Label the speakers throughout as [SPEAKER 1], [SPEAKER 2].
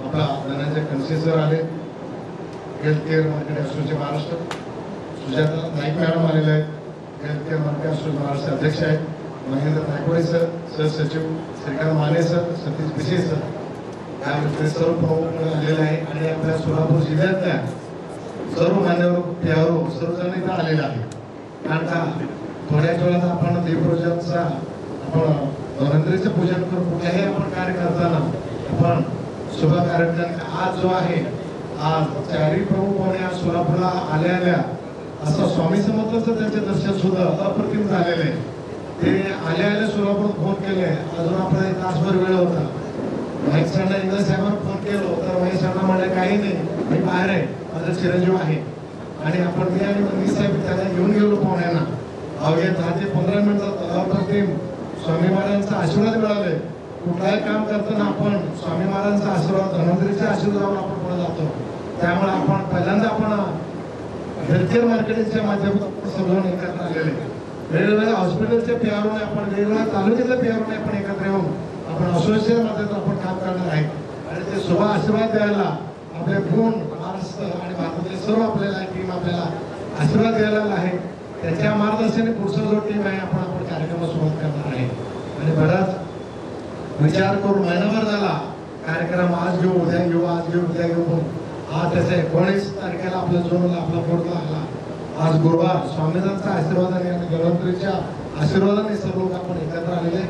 [SPEAKER 1] आपला धनंजय कणसे सर आले, health care market association Maharashtra, Sujata Naik madam आलेले आहेत, health care market association Maharashtra अध्यक्ष आहेत, महेंद्र नायकोडे सर, सहसचिव श्रीकांत माने सर, सतीश पिशे सर, यामध्ये सर्व प्रमुख आलेले आहे आणि आपल्या सोलापूर जिल्ह्यातल्या सर्व मान्यवर प्यारो सर्वजण इथं आलेले आहेत. कारण का थोड्याच वेळात आपण देवपूजनचा आपण धन्वंतरीचं पूजन करून कुठल्याही आपण कार्य करताना आपण शुभ कार्यक्रम आज जो आहे, आज चारही प्रमुख पाहुणे आज सोलापूरला आल्या असं स्वामी समर्थांचं त्यांचे दर्शन सुद्धा अप्रतिम झालेलं आहे. ते आल्या सोलापूर फोन केले, अजून आपला एक तासभर वेळ होता. महेश सरांना इंग्रज साहेबांना फोन केलो तर महेश सरांना म्हणले काही नाही, मी बाहेर आहे, माझं चिरंजीव आहे. आणि आपण मी आणि मंदिर साहेब त्यांना घेऊन गेलो पाहुण्यांना. अवघ्या 10 ते 15 मिनिटात अप्रतिम स्वामी महाराजांचा आशीर्वाद मिळाले. कुठलाही काम करताना आपण स्वामी महाराजांचा आशीर्वाद, धन्वंतरीच्या आशीर्वादावर आपण पुढे जातो. त्यामुळे आपण पहिल्यांदा आपण हेल्थकेअर मार्केटिंगच्या माध्यमातून सर्वजण एकत्र आलेले, वेगवेगळ्या हॉस्पिटलच्या पीआरओने आपण वेगवेगळ्या तालुक्याच्या पीआरओने आपण एकत्र येऊन आपण असोसिएशन माध्यमातून आपण काम करणार आहे. आणि ते शुभ आशीर्वाद द्यायला आपले गुण महाराष्ट्र आणि भारतातले सर्व आपल्याला टीम आपल्याला आशीर्वाद द्यायला आहे. त्याच्या मार्गदर्शनाने पुढचा जो टीम आहे आपण कार्यक्रमाला सुरुवात करणार आहे. आणि बराच विचार करून महिनाभर झाला कार्यक्रम, आज घेऊ उद्या घेऊ, आज घेऊ उद्या घेऊ. आज त्याच्या 19 तारखेला आपल्या जोनला आपला बोर्डला आला. आज गुरुवार स्वामींचा आशीर्वादाने आणि धन्वंतरीच्या आशीर्वादाने सर्व लोक आपण एकत्र आलेले.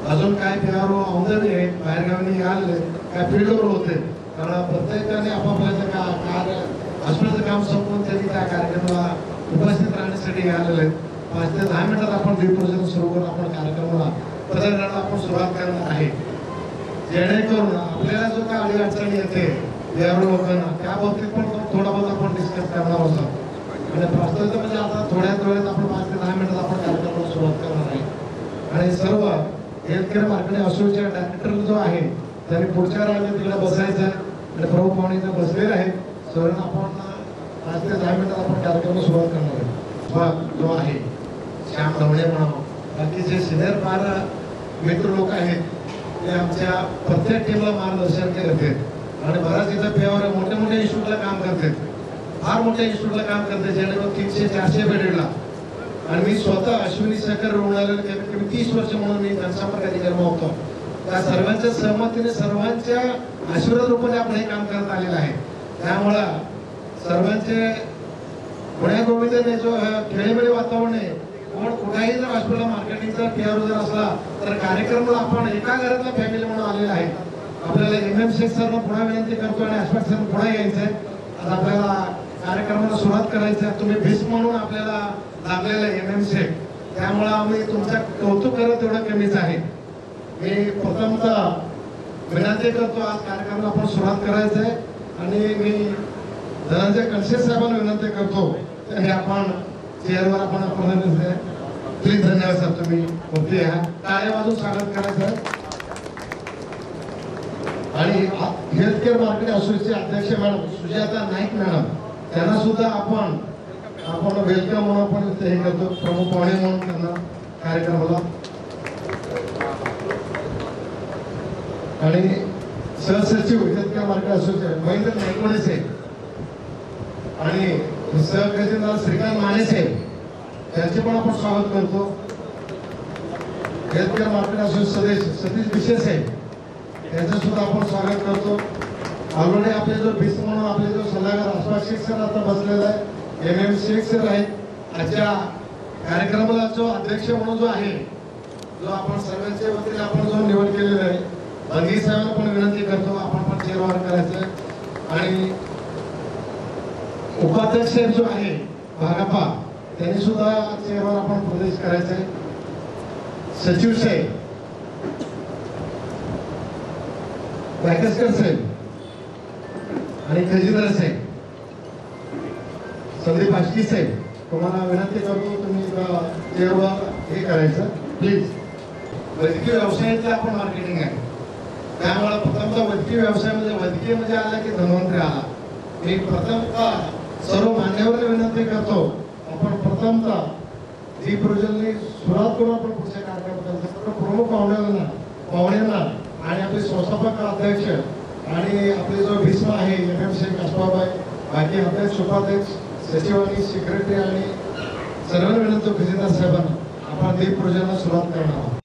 [SPEAKER 1] अजून काय पीआरओ औंधळी आहेत, बाहेरगावांनी आले, काय फील्डवर होते. कारण प्रत्येकाने आपापल्याचं कार्य हॉस्पिटलचं काम संपवून त्यांनी त्या कार्यक्रमाला उपस्थित राहण्यासाठी आलेले आहेत. 5 ते 10 मिनिटात आपण देवपूजन सुरू करून आपण कार्यक्रमाला पदग्रहणाला आपण सुरुवात करणार आहे. जेणेकरून आपल्याला जो काय अडी अडचणी येते पीआरओ लोकांना त्या बाबतीत पण थोडा बहुत आपण डिस्कस करणार आहोत. आणि प्रस्तावित म्हणजे आता थोड्याच वेळेत आपण 5 ते 10 मिनिटात आपण कार्यक्रमाला सुरुवात करणार आहे. आणि सर्व हेल्थकेअर मार्केटिंग असोसिएशन डायरेक्टर जो आहे त्यांनी पुढच्या रांगेत तिकडे बसायचं आहे आणि प्रमुख पाहुणे इथे बसलेले आहेत. सर्व आपण 5 ते 10 मिनिटात आपण कार्यक्रमाला सुरुवात करणार आहे. जो आहे श्याम ढवणे म्हणून बाकीचे सिनियर फार मित्र लोक आहेत, ते आमच्या प्रत्येक टीमला मार्गदर्शन करतात. आणि बराच इथं पेवर मोठ्या मोठ्या इन्स्टिट्यूटला काम करतात, फार मोठ्या इन्स्टिट्यूटला काम करते, जेणेकरून 300-400 बेडेडला. आणि मी स्वतः अश्विनी सहकारी रुग्णालयाला कमीत कमी 30 वर्ष म्हणून मी जनसंपर्क अधिकारी होतो. त्या सर्वांच्या सहमतीने सर्वांच्या आशीर्वाद रूपाने आपण हे काम करत आलेलं आहे. त्यामुळं सर्वांचे पुण्या गोविंदाने जो खेळीमेळी वातावरण आहे, कोण कुठेही जर हॉस्पिटल मार्केटिंगचा पीआरओ जर असला तर कार्यक्रमाला आपण एका घरातला फॅमिली म्हणून आलेला आहे. आपल्याला MM शेख सरला पुन्हा विनंती करतो आणि आसपास सर पुन्हा यायचं आहे. आता आपल्याला कार्यक्रमाला सुरुवात करायची आहे. तुम्ही भीस म्हणून आपल्याला लागलेलं आहे MM शेख, त्यामुळे आम्ही तुमचं कौतुक करत एवढं कमीच आहे. मी प्रथमतः विनंती करतो आज कार्यक्रमाला आपण सुरुवात करायचं आहे. आणि मी धनंजय कणसे साहेबांना विनंती करतो आणि आपण चेअरवर आपण प्लीज. धन्यवाद सर, तुम्ही मोठी आहे, टाळ्या वाजून स्वागत करायचं. आणि हेल्थकेअर मार्केट असोसिएशनचे अध्यक्ष मॅडम सुजाता नाईक मॅडम, त्यांना सुद्धा आपण वेलकम म्हणून आपण हे करतो, प्रमुख पाहुणे म्हणून त्यांना कार्यक्रमाला. आणि सहसचिव healthcare market association Mahendra Naikode साहेब आणि सहकार्यदार श्रीकांत माने साहेब, त्यांचे पण आपण स्वागत करतो. हेल्थकेअर मार्केट असोसिएशन सदस्य सतीश पिशे साहेब, त्यांचं सुद्धा आपण स्वागत करतो. ऑलरेडी आपले जो भीस म्हणून आपले जो सल्लागार आसपास शेख सर आता बसलेला आहे, MM शेख सर आहेत. आजच्या कार्यक्रमाला जो अध्यक्ष म्हणून जो आहे, जो आपण सर्वांच्या वतीने आपण जो निवड केलेला आहे, मंदिर साहेबांना पण विनंती करतो आपण पण चेअरवर करायचं. आणि उपाध्यक्ष जो आहे भागापा, त्यांनी सुद्धा चेअरवर आपण प्रदेश करायचा आहे. सचिव साहेब वायकसकर साहेब आणि खजिनदार साहेब संदीप आष्टी साहेब, तुम्हाला विनंती करतो तुम्ही चेअरवर हे करायचं प्लीज. वैद्यकीय व्यवसायाचं आपण मार्केटिंग आहे, त्यामुळे प्रथमतः वैद्यकीय व्यवसायामध्ये वैद्यकीय म्हणजे आला की धन्वंतरी आला. मी प्रथमतः सर्व मान्यवरांना विनंती करतो आपण प्रथमतः दीपपूजननी सुरुवात करून आपण पुढच्या कार्यक्रम प्रमुख पाहुण्यांना आणि आपले संस्थापक अध्यक्ष आणि आपले जो भीष्म आहे FMC कासबाबाई, बाकी अध्यक्ष उपाध्यक्ष सचिव आणि सेक्रेटरी आणि सर्वांना विनंती खजिनदार साहेबांना आपण दीप पूजनाला सुरुवात करणार आहोत.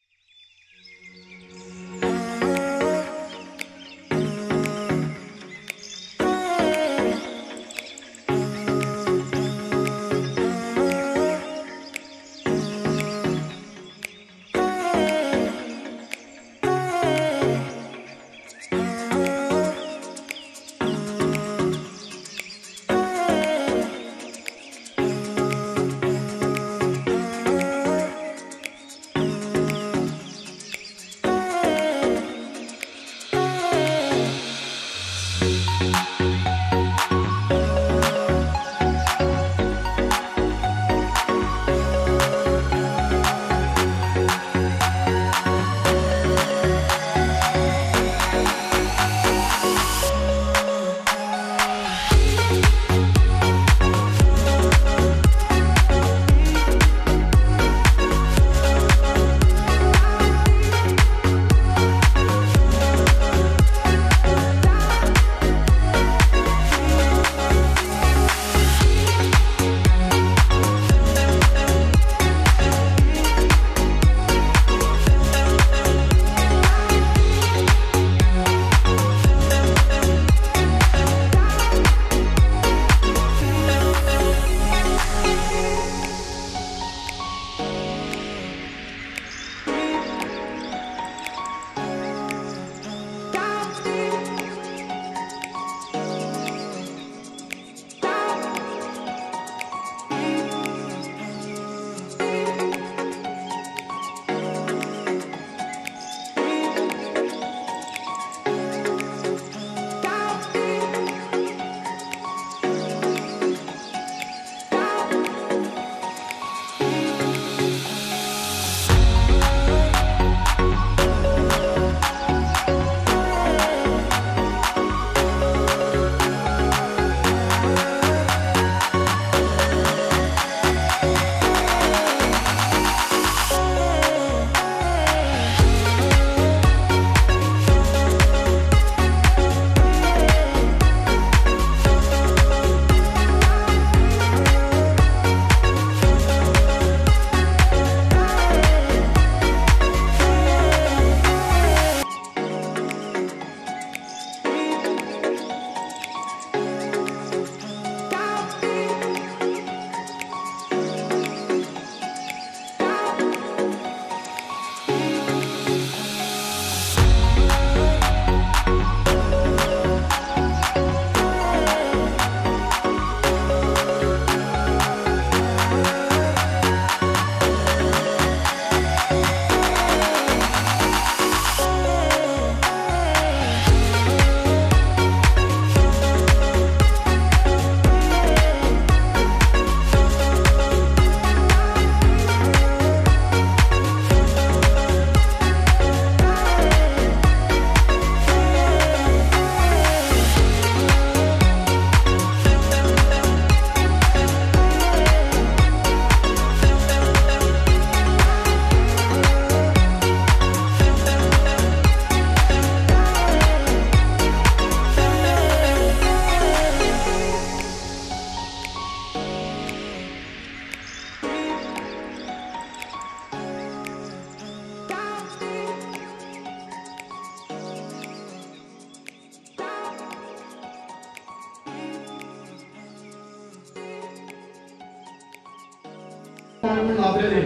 [SPEAKER 2] लाभलेले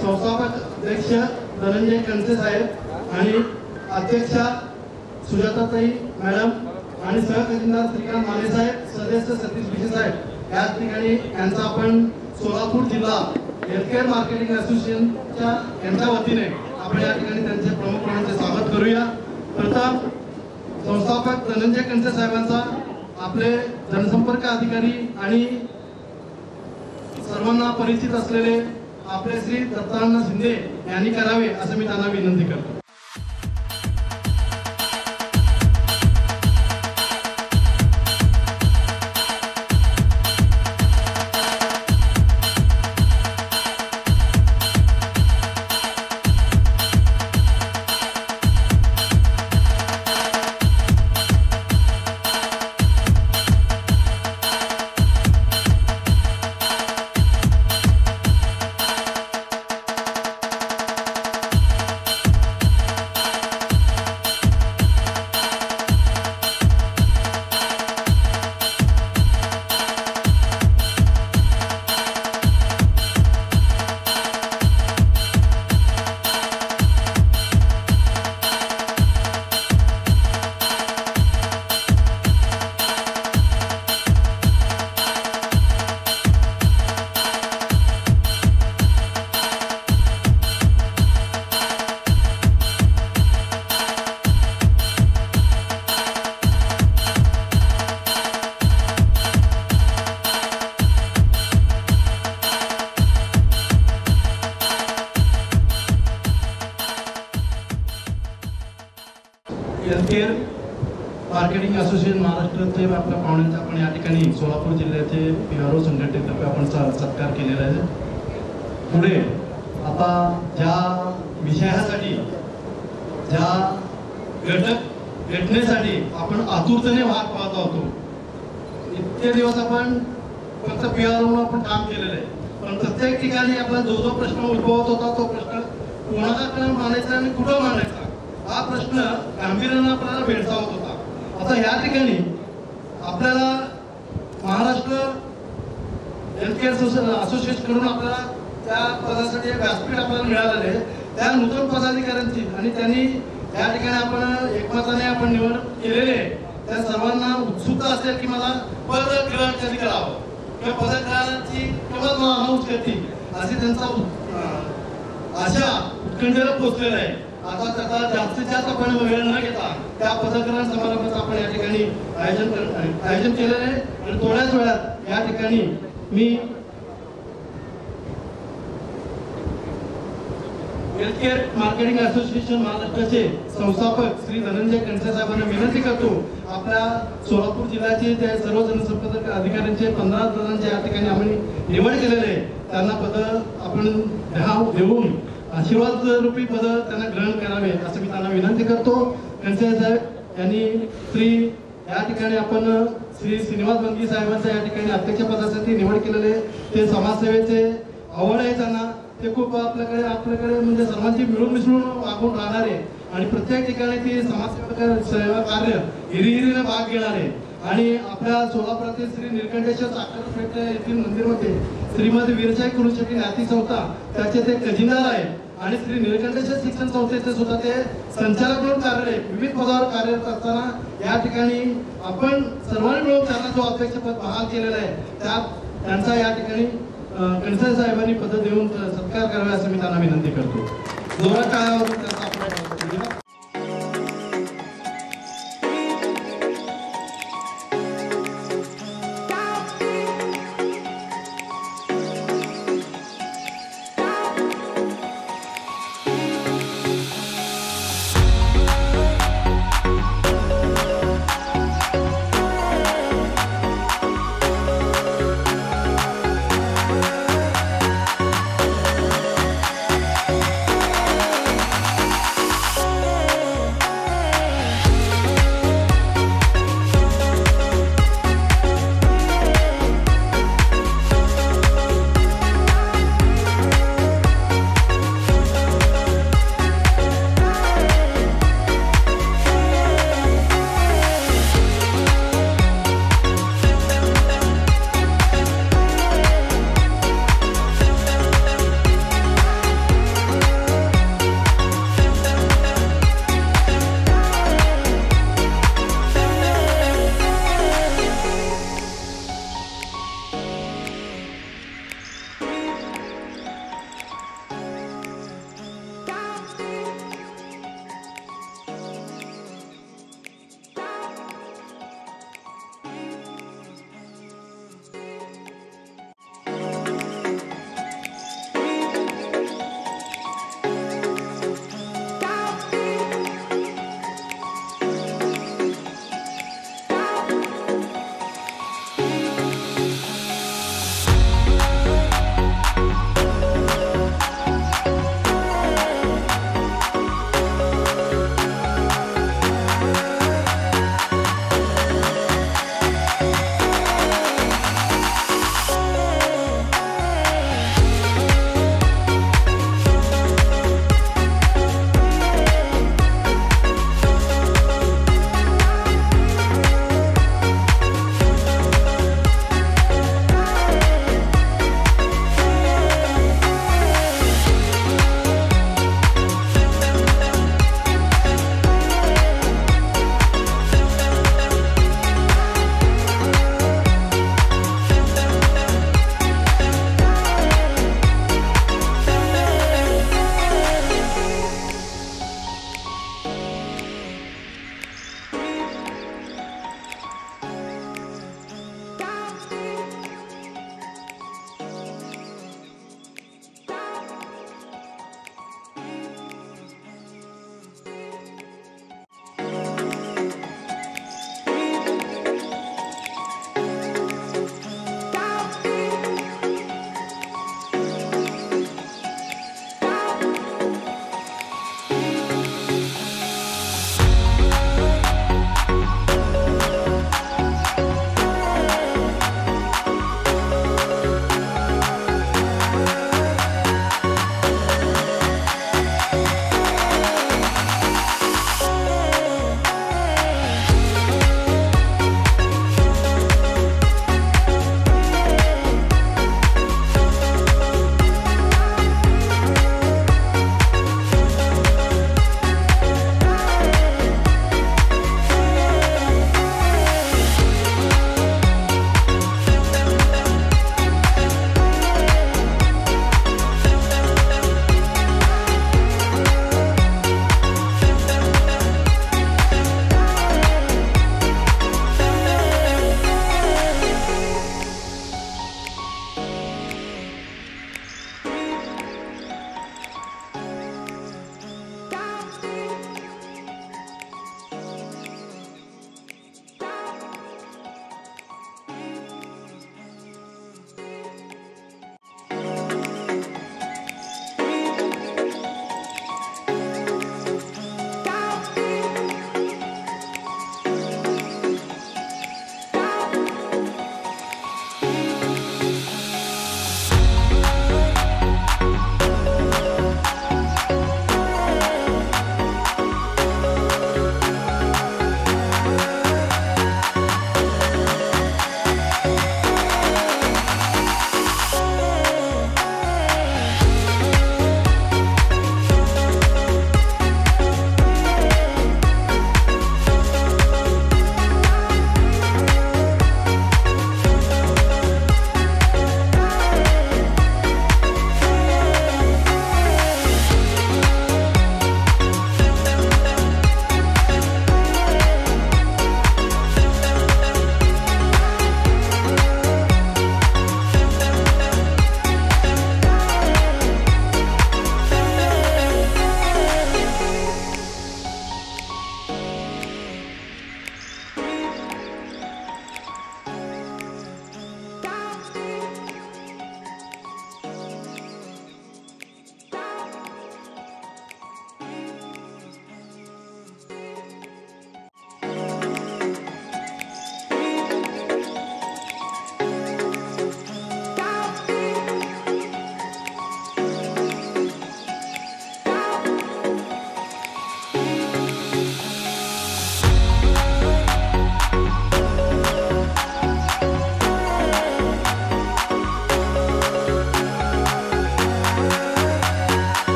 [SPEAKER 2] संस्थापक अध्यक्ष धनंजय कंचे साहेब आणि अध्यक्षा सुजाताताई मॅडम आणि सहखजिनदार श्रीकांत माने साहेब, सदस्य सतीश भिसे साहेब या ठिकाणी यांचा आपण सोलापूर जिल्हा हेल्थकेअर मार्केटिंग असोसिएशनच्या यांच्या वतीने आपण या ठिकाणी त्यांचे प्रमुख म्हणून स्वागत करूया. प्रथम संस्थापक धनंजय कंचे साहेबांचा आपले जनसंपर्क अधिकारी आणि सर्वांना परिचित असलेले आपले श्री दत्तांना शिंदे यांनी करावे असं मी त्यांना विनंती करतो. मार्केटिंग असोसिएशन महाराष्ट्राचे आपल्या पाहुण्यांचा आपण या ठिकाणी सोलापूर जिल्ह्याचे PRO संघटनेतर्फे आपण सत्कार केलेला आहे. पुढे आता ज्या विषयासाठी ज्या घटनेसाठी आपण आतुरतेने वाट पाहत होतो, इतके दिवस आपण फक्त PRO आपण काम केलेलं आहे, पण प्रत्येक ठिकाणी आपला जो जो प्रश्न उद्भवत होता तो प्रश्न कोणाकडे मांडायचा आणि कुठं मांडायचा हा प्रश्न गांभीर्याने आपल्याला भेडसावत होता. आता या ठिकाणी आपल्याला महाराष्ट्र हेल्थकेअर असोसिएशन कडून आपल्याला त्या पदासाठी एक व्यासपीठ आपल्याला मिळालेलं आहे. त्या नूतन पदाधिकाऱ्यांची आणि त्यांनी या ठिकाणी आपण एकमताने आपण निवड केलेली आहे. त्या सर्वांना उत्सुकता असेल की मला पदग्रहण कधी करावं किंवा पदग्रहणाची केव्हा मला अनाऊन्स करतील अशी त्यांचा आशा उत्कंठेला पोहोचलेला आहे. आता त्याचा जास्तीत जास्त आपण वेळ न घेता त्या पदग्रहण समारंभाचं आपण या ठिकाणी आयोजन केलेलं आहे. आणि थोड्याच वेळात या ठिकाणी मी हेल्थकेअर मार्केटिंग असोसिएशन महाराष्ट्राचे संस्थापक श्री धनंजय कणसे साहेबांना विनंती करतो, आपल्या सोलापूर जिल्ह्याचे त्या सर्व जनसंपर्क अधिकाऱ्यांचे 15 जणांचे या ठिकाणी आम्ही निवड केलेले आहे. त्यांना पद आपण देऊन आशीर्वाद रूपी पद त्यांना ग्रहण करावे असं मी त्यांना विनंती करतो. कणसे साहेब यांनी या ठिकाणी आपण श्री श्रीनिवास बंगी साहेबांच्या या ठिकाणी अध्यक्ष पदासाठी निवड केलेले. ते समाजसेवेचे आवड आहे त्यांना, ते खूप आपल्याकडे म्हणजे सर्वांची मिळून मिसळून वागून राहणारे आणि प्रत्येक ठिकाणी ते सेवा कार्य हिरिहिरीने भाग घेणारे. आणि आपल्या सोलापुरातील श्री निळकंठेश्वर साखरपेठ येथील मंदिरमध्ये श्रीमती वीरशाई कुरुशेट्टी ज्ञाती संस्था त्याचे ते खजिनदार आहेत. आणि श्री निळकंठेश्वर शिक्षण संस्थेचे सुद्धा ते संचालक म्हणून कार्यरत, विविध पदावर कार्यरत असताना या ठिकाणी आपण सर्वांनी मिळून त्यांना जो अध्यक्षपद बहाल केलेला आहे त्यांचा या ठिकाणी कणसे साहेबांनी पद देऊन सत्कार करावा असं मी त्यांना विनंती करतो. जोरात टाळ्यावर त्यांचा आपण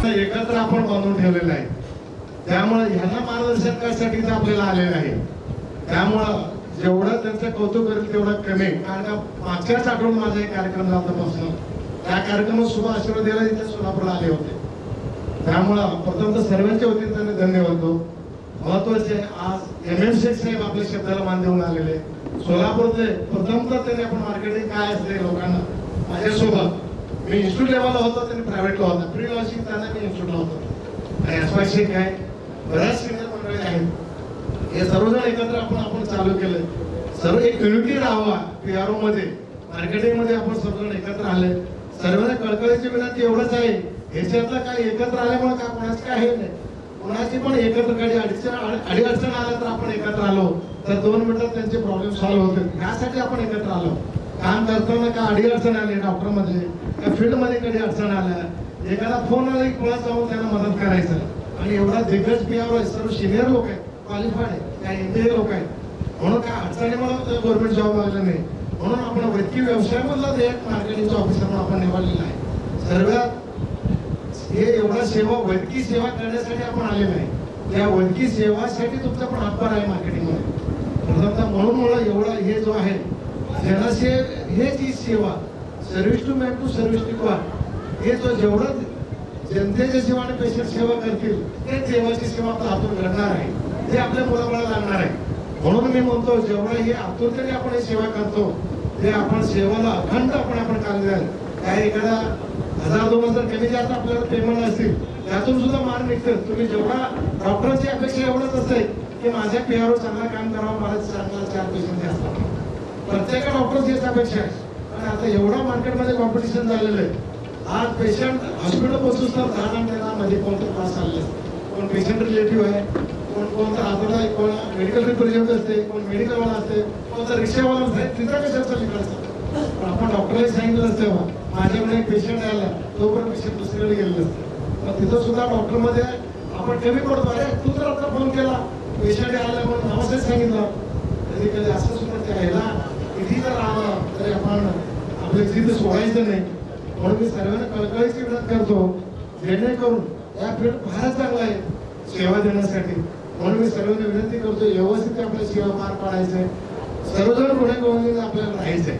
[SPEAKER 1] वर्षापासून एकत्र आपण बांधून ठेवलेलं आहे. त्यामुळे ह्यांना मार्गदर्शन करण्यासाठी इथं आपल्याला आलेलं आहे. त्यामुळं जेवढं त्यांचं कौतुक करेल तेवढं कमी. कारण का मागच्याच आठवड्यात माझा एक कार्यक्रम झाला पासून त्या कार्यक्रमात सुद्धा आशीर्वाद द्यायला इथे सोलापूरला आले होते. त्यामुळं प्रथम सर्वांच्या वतीने त्यांनी धन्यवाद देतो. महत्वाचे आज MMC साहेब आपल्या शब्दाला मान देऊन आलेले सोलापूरचे प्रथमतः त्यांनी आपण मार्केटिंग काय असते लोकांना माझ्यासोबत मी इन्स्टिट्यूट लेवलला होतो, त्यांनी प्रायव्हेटला होता. प्री लॉन्चिंग त्यांना मी इन्स्टिट्यूटला होतो आणि एसवायसी काय बऱ्याच सिनियर मंडळी आहेत. हे सर्वजण एकत्र आपण चालू केलं. सर्व एक युनिटी राहावा. PRO मध्ये मार्केटिंग मध्ये आपण सर्वजण एकत्र आले. सर्वांना कळकळीची विनंती एवढंच आहे, ह्याच्यातलं काय एकत्र आल्यामुळे का कोणाचं काय हे नाही, कोणाची पण एकत्र काही अडचण आलं तर आपण एकत्र आलो तर 2 मिनिटात त्यांचे प्रॉब्लेम सॉल्व्ह होते. यासाठी आपण एकत्र आलो. काम करताना का अडचण आली डॉक्टरमध्ये का फील्डमध्ये कधी अडचण आल्या, एखादा फोन आला की कोणा जाऊन त्यांना मदत करायचं. आणि एवढा दिग्गज PRO आहे, सर्व सिनियर लोक आहेत, क्वालिफाईड आहे, काही इंजिनियर लोक आहेत. म्हणून काय अडचणीमुळे गव्हर्नमेंट जॉब लागला नाही. म्हणून आपण वैद्यकीय व्यवसायामधला एक मार्केटिंगचा ऑफिसर म्हणून आपण निवडलेला आहे. सर्वात हे एवढा सेवा वैद्यकीय सेवा करण्यासाठी आपण आलेलो आहे. त्या वैद्यकीय सेवासाठी तुमचा पण हातभार आहे मार्केटिंगमध्ये. म्हणून मला एवढा हे जो आहे जनसेवा हे जी सेवा service to man to service to God हे जो जेवढं जनतेच्या सेवा आणि पेशंट सेवा करतील ते देवाची सेवा आपल्या हातून घडणार आहे. ते आपल्या मुलाबाळाला लागणार आहे. म्हणून मी म्हणतो जेवढं हे आतुरतेने आपण ही सेवा करतो ते आपण सेवाला अखंड आपण कार्य द्याल. काय एखादा 1000-2000 कमी जास्त आपल्याला पेमेंट असतील त्यातून सुद्धा मान निघतं. तुम्ही जेवढा डॉक्टरांची अपेक्षा एवढंच असते की माझ्या PRO चांगला काम करावं, मला चांगला 4 पेशंट असतात. प्रत्येक डॉक्टरची याची अपेक्षा आहे. आणि आता एवढा मार्केटमध्ये कॉम्पिटिशन झालेलं आहे. आज पेशंट हॉस्पिटल पोहोचूच तर 10 मिनिटांमध्ये कोणतं त्रास चालले, कोण पेशंट रिलेटिव्ह आहे, कोणता आता कोण मेडिकल रिप्रेझेंटेटिव्ह असते, कोण मेडिकलवाला असते, कोणता रिक्षावाला असते. तिथं कशाचं लिखत असतं. पण आपण डॉक्टरला सांगितलं असतं माझ्याकडे एक पेशंट आला तोपर्यंत पेशंट दुसरीकडे गेलेलं असतं. मग तिथं सुद्धा डॉक्टरमध्ये आपण कमी पडतो. अरे तू तर आता फोन केला पेशंट आला म्हणून नावासाठी सांगितलं. कधी कधी असं सुद्धा त्या ह्याला किती जर आलं तरी आपण आपल्या तिथं सोडायचं नाही. म्हणून मी सर्वांना कळकळीची विनंती करतो जेणेकरून या फील्ड फारच चांगला आहे सेवा देण्यासाठी. म्हणून मी सर्वांना विनंती करतो व्यवस्थित आपल्या सेवा पार पाडायचंय. सर्वजण गुन्हे आपल्याला राहायचंय.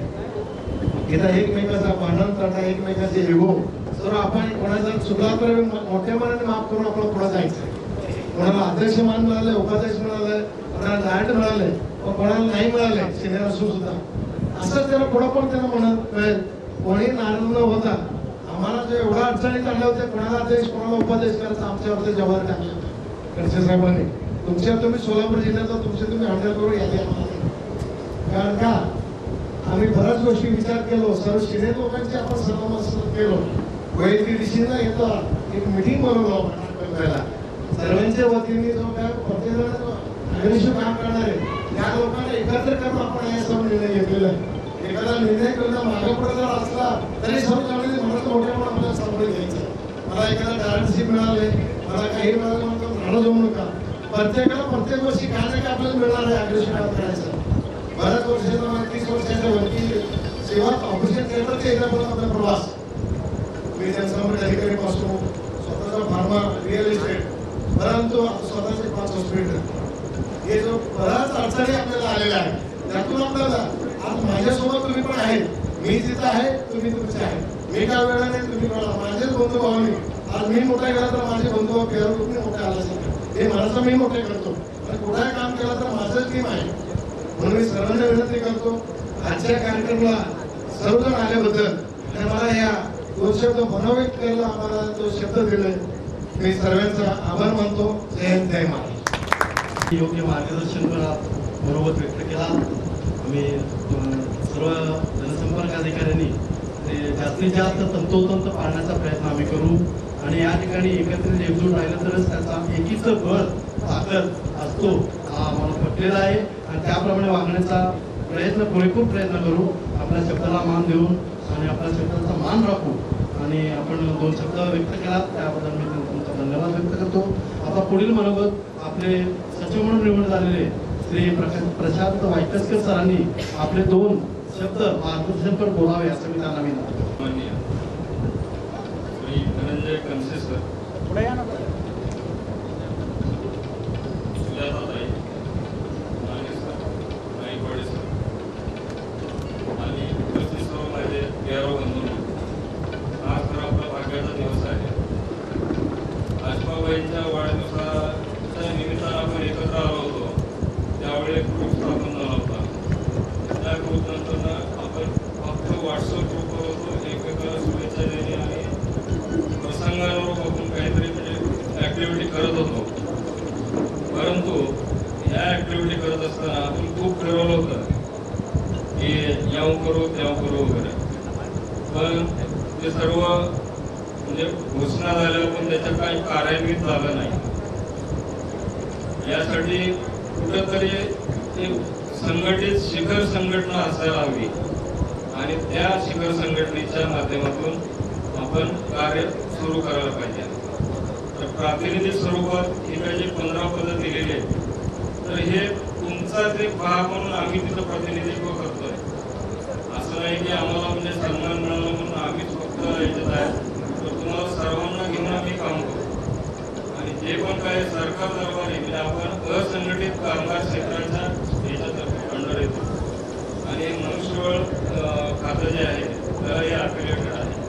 [SPEAKER 1] इथं एकमेकाचा भांडण करता एकमेकाचे इगो सर्व आपण कोणाचा चुकला तर मोठ्या मनाने माफ करून आपण पुढे जायचंय. कोणाला अध्यक्ष मान मिळालंय, उपाध्यक्ष मिळालंय, कोणाला लाट मिळालंय, कोणाला नाही मिळालंय सिनियर असून सुद्धा असंच त्याला पुढं पण त्यांना म्हणत मिळेल. कोणी नाराज न होता आम्हाला जे एवढ्या अडचणीत आणल्या होत्या कोणाला अध्यक्ष कोणाला उपाध्यक्ष करायचं आमच्यावरती जबाबदारी टाकली होती खडसे साहेबांनी. तुम्ही सोलापूर जिल्ह्याचा तुम्ही हँडल करू यादी आम्हाला. कारण का आम्ही बऱ्याच गोष्टी विचार केलो, सर्व सिनियर लोकांची आपण सर्व केलो. वैयक्तिक दिशेनं येतो एक मिटिंग बोलवलो पहिला सर्वांच्या वतीने जो काय प्रत्येक अग्रेसिव्ह काम करणार आहे त्या लोकांना एकत्र करून आपण या सर्व निर्णय घेतलेला आहे. एखादा निर्णय करणं मागे पुढे जर असला तरी सर्व जणांनी म्हणत मोठ्या पण आपल्याला समोर घ्यायचं. मला एखादा गारंटी मिळाले, मला काही मिळालं म्हणतो झाडं जमू नका. प्रत्येकाला प्रत्येक गोष्टी काय नाही काय आपल्याला मिळणार आहे अग्रेसिव्ह काम करायचं. बऱ्याच वर्षाचा 30 वर्षाच्या वरती सेवा ऑपरेशन थिएटरच्या एकदा आपला प्रवास मी त्यांचा अधिकारी पासून स्वतःचा फार्मा रिअल इस्टेट परंतु स्वतःचे 5 हॉस्पिटल हे जो बऱ्याच अडचणी आपल्याला आलेल्या आहे त्यातून आपल्याला आज माझ्यासोबत तुम्ही पण आहे. मी जिथं आहे तुम्ही तुमचे आहे. मी काय वेळा नाही तुम्ही वेळा माझेच बंधू भावानी आज मी मोठा केला तर माझे बंधू भाऊ फेर तुम्ही मोठे आला हे मला मी मोठे करतो आणि कुठे काम केलं तर माझं टीम आहे. म्हणून मी सर्वांना विनंती करतो आजच्या कार्यक्रमाला सर्वजण आल्याबद्दल आणि मला या 2 शब्द मनोव्यक्त करायला आम्हाला जो शब्द दिलाय मी सर्वांचा आभार मानतो. जय हिंद जय महाराष्ट्र.
[SPEAKER 2] योग्य मार्गदर्शन मनोगत व्यक्त केला. आम्ही सर्व जनसंपर्क अधिकाऱ्यांनी ते जास्तीत जास्त तंतोतंत पाळण्याचा प्रयत्न आम्ही करू आणि या ठिकाणी एकत्रित एकजूट राहिलं तरच त्याचा एकीचं बळ ताकद असतो हा आम्हाला पटलेला आहे आणि त्याप्रमाणे वागण्याचा पुरेपूर प्रयत्न करू. आपल्या शब्दाला मान देऊन आणि आपल्या शब्दाचा मान राखू आणि आपण 2 शब्द व्यक्त केला त्याबद्दल मी तुमचा धन्यवाद व्यक्त करतो. आता पुढील मनोगत आपले सचिव म्हणून निवड झालेले श्री प्रशांत वायकसकर सरांनी आपले 2 शब्द मार्गदर्शनपर बोलावे असं मी त्यांना विनंती.
[SPEAKER 3] श्री धनंजय कनसे सर आजपाबाईंच्या वाढदिवसाच्या निमित्तानं आपण एकत्र आलो होतो, त्यावेळी एक ग्रुप स्थापन झाला होता. त्या ग्रुप नंतर आपण फक्त व्हॉट्सअप ग्रुपवर होतो, एकमेकांना शुभेच्छा देणे आणि प्रसंगानुरूप आपण काहीतरी म्हणजे ॲक्टिव्हिटी करत होतो. परंतु ह्या ॲक्टिव्हिटी करत असताना आपण खूप ठरवलं होतं की याव करू त्याव करू वगैरे, पण ते सर्व म्हणजे घोषणा झाल्या पण त्याच्या काही कार्यान्वित झालं नाही. यासाठी कुठंतरी एक संघटित शिखर संघटना असायला हवी आणि त्या शिखर संघटनेच्या माध्यमातून आपण कार्य सुरू करायला पाहिजे. तर प्रातिनिधिक स्वरूपात हे काही जे 15 पदं दिलेली आहेत, तर हे तुमचाच एक भाग म्हणून आम्ही तिथं प्रतिनिधित्व करतोय. असं नाही की आम्हाला म्हणजे सन्मान मिळाला म्हणून आम्हीच फक्त याच्यात आहे, तर तुम्हाला सर्वांना घेऊन आम्ही काम करू. आणि जे पण काय सरकार दरबारी म्हणजे आपण असंघटित कामगार क्षेत्राच्या याच्यातर्फे अंडर येतो आणि मनुष्यबळ खातं जे आहे त्याला हे अफिलिएटेड आहे.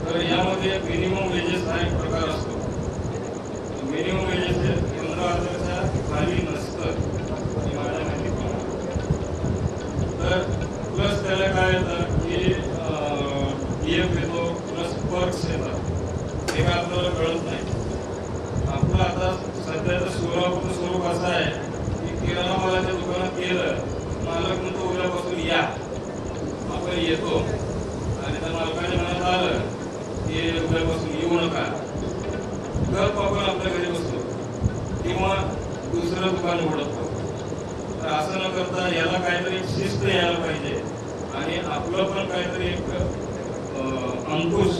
[SPEAKER 3] तर यामध्ये मिनिमम वेजेस हा एक प्रकार असतो. मिनिमम वेजेस हे 15,000च्या खाली नसतं हे माझ्या माहितीप्रमाणे. तर प्लस त्याला काय येतं की PF येतो, प्लस पर्क्स येतात. हे काय आपल्याला कळत नाही. आपलं आता सध्याचं सोलापूरचं स्वरूप असं आहे की किराणा मालाच्या दुकानात गेलं, मालक म्हणतो उद्यापासून या, आपण येतो आणि त्या मालकाच्या मनात आलं की उद्यापासून येऊ नका, गप आपण आपल्या घरी बसतो किंवा दुसरं दुकान उघडतो. तर असं न करता याला काहीतरी शिस्त यायला पाहिजे आणि आपलं पण काहीतरी एक अंकुश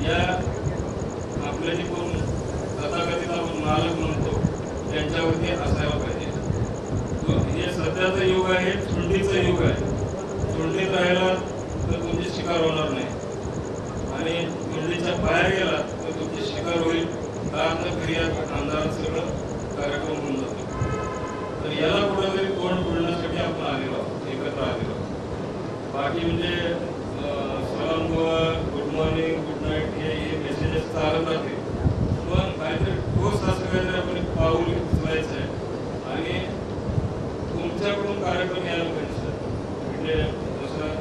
[SPEAKER 3] या आपल्या जे कोण तथाकथित आपण मालक म्हणतो त्यांच्यावरती असायला पाहिजे. हे सध्याचं युग आहे, चुंडीचं युग आहे. चुंडीत राहिला तर तुमची शिकार होणार नाही आणि चुंडीच्या बाहेर गेला तर तुमची शिकार होईल. घरी अंधारात सगळं कार्यक्रम होऊन जातो. तर याला कुठेतरी तोंड फोडण्यासाठी आपण आलेलो आहोत, एकत्र आलेलो आहोत. बाकी म्हणजे सलाम Goa, good morning, good night हे मेसेजेस चालत राहतील, पण काहीतरी ठोस असं काहीतरी आपण एक पाऊल उचलायचं आहे आणि तुमच्याकडून कार्यक्रम यायला पाहिजे. म्हणजे जसं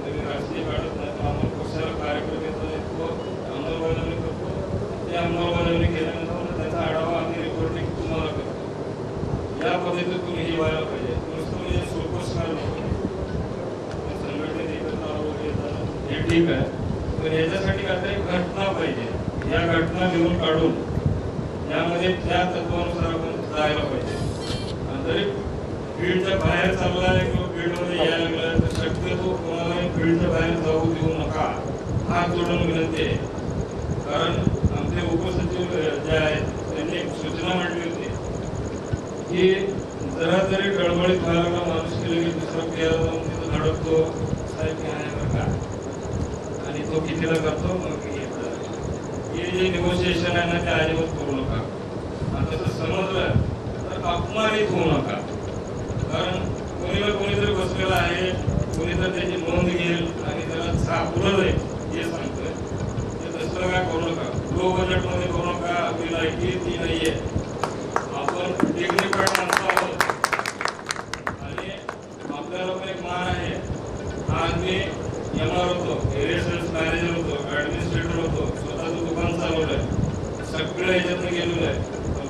[SPEAKER 3] तुम्ही राजकीय काढत नाही, आपण कशाला कार्यक्रम येतो तो अंमलबजावणी करतो, ते अंमलबजावणी केल्यानंतर त्याचा आढावा आम्ही रिपोर्टिंग तुम्हाला करतो. या पद्धतीतून हे व्हायला पाहिजे. नुसतं म्हणजे सोपस्कार नको, संघटनेत एकत्र आरोग्य हे ठीक आहे, पण याच्यासाठी काहीतरी घटना पाहिजे. या घटना लिहून काढून यामध्ये त्या तत्वानुसार आपण जायला पाहिजे. आणि जरी फील्डच्या बाहेर चाललाय किंवा फील्डमध्ये यायला लागलाय तर शक्यतो कोणालाही फील्डच्या बाहेर जाऊ देऊ नका, हात जोडून विनंती आहे. कारण आमचे उपसचिव जे आहेत त्यांनी एक सूचना म्हटली होती की जरा जरी गडबडीत व्हायला लागला माणूस केले की दुसरा प्लेअर जाऊन तिथं धडकतो, साहेब काय आहे बरं का, आणि तो कितीला करतो मग हे जे निगोशिएशन आहे ना ते अजिबात करू नका. आणि तसं समजलं तर अपमानित होऊ नका. कारण कोणीला कोणीतरी बसलेला आहे, कोणी तर त्याची नोंद घेईल आणि त्याला सापडलं जाईल हे सांगतोय. ते तसं काय करू नका. लो बजेटमध्ये करू नका. आपली लायकी ती नाहीये. आपण डिग्निफाईड माणसं आहोत आणि आपल्याला पण एक मान आहे. आज मी MR होतो, एरिया सेल्स मॅनेजर होतो, ऍडमिनिस्ट्रेटर होतो, स्वतःचं दुकान चालवलंय, सगळं याच्यातनं गेलेलं आहे.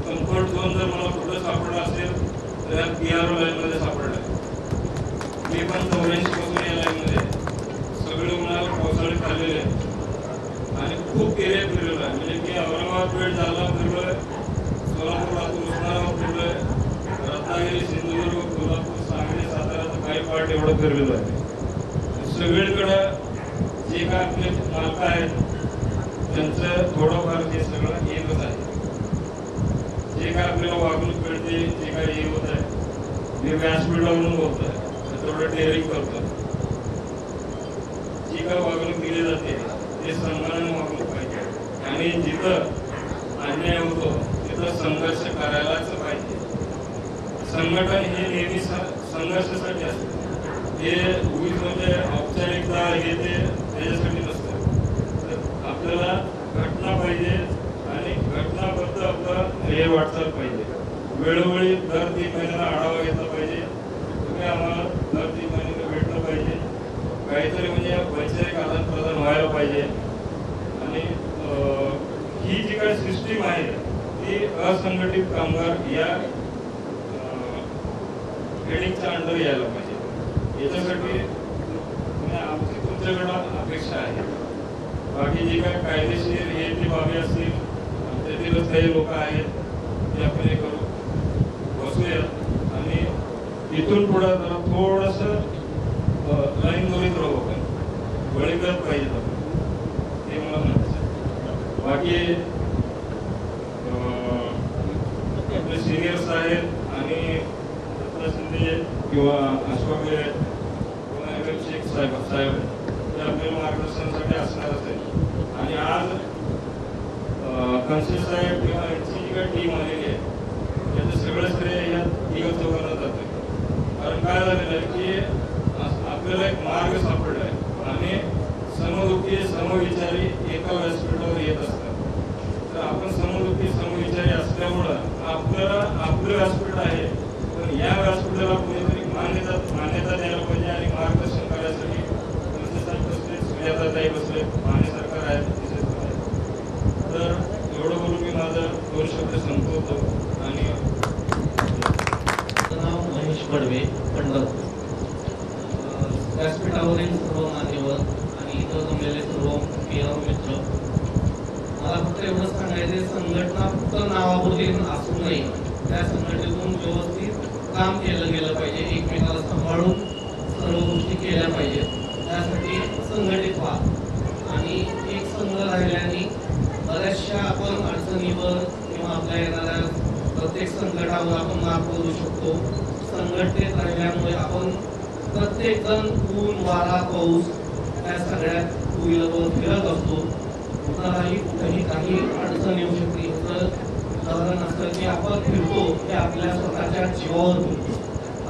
[SPEAKER 3] कम्फर्ट झोन जर मला कुठं सापडला असेल तर या PRO लाईनमध्ये सापडलाय. मी पण 84 पासून या लाईनमध्ये सगळे उन्हाळ्यात पावसाळ्यात खाल्लेले आणि खूप एरिया फिरलेलो आहे. म्हणजे मी औरंगाबाद पेठ जालना फिरलोय, सोलापूर लातूर उस्मानाबाद फिरलोय, रत्नागिरी सिंधुदुर्ग कोल्हापूर सांगली साताराचं काही पार्ट एवढं फिरलेलो आहे. सगळीकडं जे काय आपले मालक आहेत त्यांचं थोडंफार हे सगळं एकच आहे. जे काय आपल्याला वागणूक मिळते, जे काय हे होत आहे, मी व्यासपीठावरून बोलतोय, तेवढं डेअरिंग करतो. जी काय वागणूक दिली जाते ते सन्मानाने वागणूक पाहिजे आणि जिथं अन्याय होतो तिथं संघर्ष करायलाच पाहिजे. संघटन हे नेहमी संघर्षासाठी असतं. हे उगीच म्हणजे औपचारिकता हे ते त्याच्यासाठी नसतं. तर आपल्याला घटना पाहिजे आणि हे वाटचाल पाहिजे. वेळोवेळी दर 3 महिन्याला आढावा घेतला पाहिजे. तुम्ही आम्हाला दर 3 महिन्याला भेटलं पाहिजे. काहीतरी म्हणजे वैचारिक आदान प्रदान व्हायला पाहिजे. आणि ही जी काही सिस्टीम आहे ती असंघटित कामगार या हेडिंगच्या अंडर यायला पाहिजे. याच्यासाठी आमची तुमच्याकडं अपेक्षा आहे. बाकी जी काही कायदेशीर हे ती बाबी असतील त्यातीलच काही लोक आहेत ते आपण हे करू बसूयात आणि इथून पुढे जरा थोडंसं लाईन दोरीत राहू आपण. बळी करत पाहिजे आपण हे मला म्हणायचं. बाकी आपले सिनियर्स आहेत आणि दत्ता शिंदे किंवा अशोक किंवा एम शेख साहेब ते आपल्याला मार्गदर्शनासाठी असणारच आहे. आणि आज कन्सेल साहेब किंवा यांची जी काही टीम आलेली आहे त्याचं सगळं श्रेय या तिघं चौघांना जातं. कारण काय झालेलं आहे की आपल्याला एक मार्ग सापडला आहे आणि समदुःखी समविचारी एका व्यासपीठावर येत असतात. तर आपण समदुःखी समविचारी असल्यामुळं आपलं व्यासपीठ आहे. पण या व्यासपीठाला कोणीतरी मान्यता द्यायला पाहिजे आणि मार्गदर्शन करण्यासाठी कन्सेल साहेब बसले, सुजाताताई बसले, माने सरकार आहेत. तर एवढं बोलून मी माझं 2 शब्द संपवतो. आणि
[SPEAKER 4] नाव महेश बडवे, पंढरपूर. व्यासपीठावरील सर्व मान्यवर आणि इतर जमलेले सर्व प्रिय मित्र, मला फक्त एवढंच सांगायचं, संघटना फक्त नावापुरती असू नये. त्या संघटनेतून व्यवस्थित काम केलं गेलं पाहिजे. एकमेकाला सांभाळून सर्व गोष्टी केल्या पाहिजेत. त्यासाठी संघटित व्हा. आणि एक संघ राहिल्याने बऱ्याचशा आपण अडचणीवर किंवा आपल्या येणाऱ्या प्रत्येक संकटावर आपण मात करू शकतो. संघटनेत राहिल्यामुळे आपण प्रत्येक जण ऊन वारा पाऊस त्या सगळ्यात टू व्हीलरवर फिरत असतो. कुणालाही कुठेही काही अडचण येऊ शकते. उदाहरण असतं की आपण फिरतो ते आपल्या स्वतःच्या जीवावर फिरतो.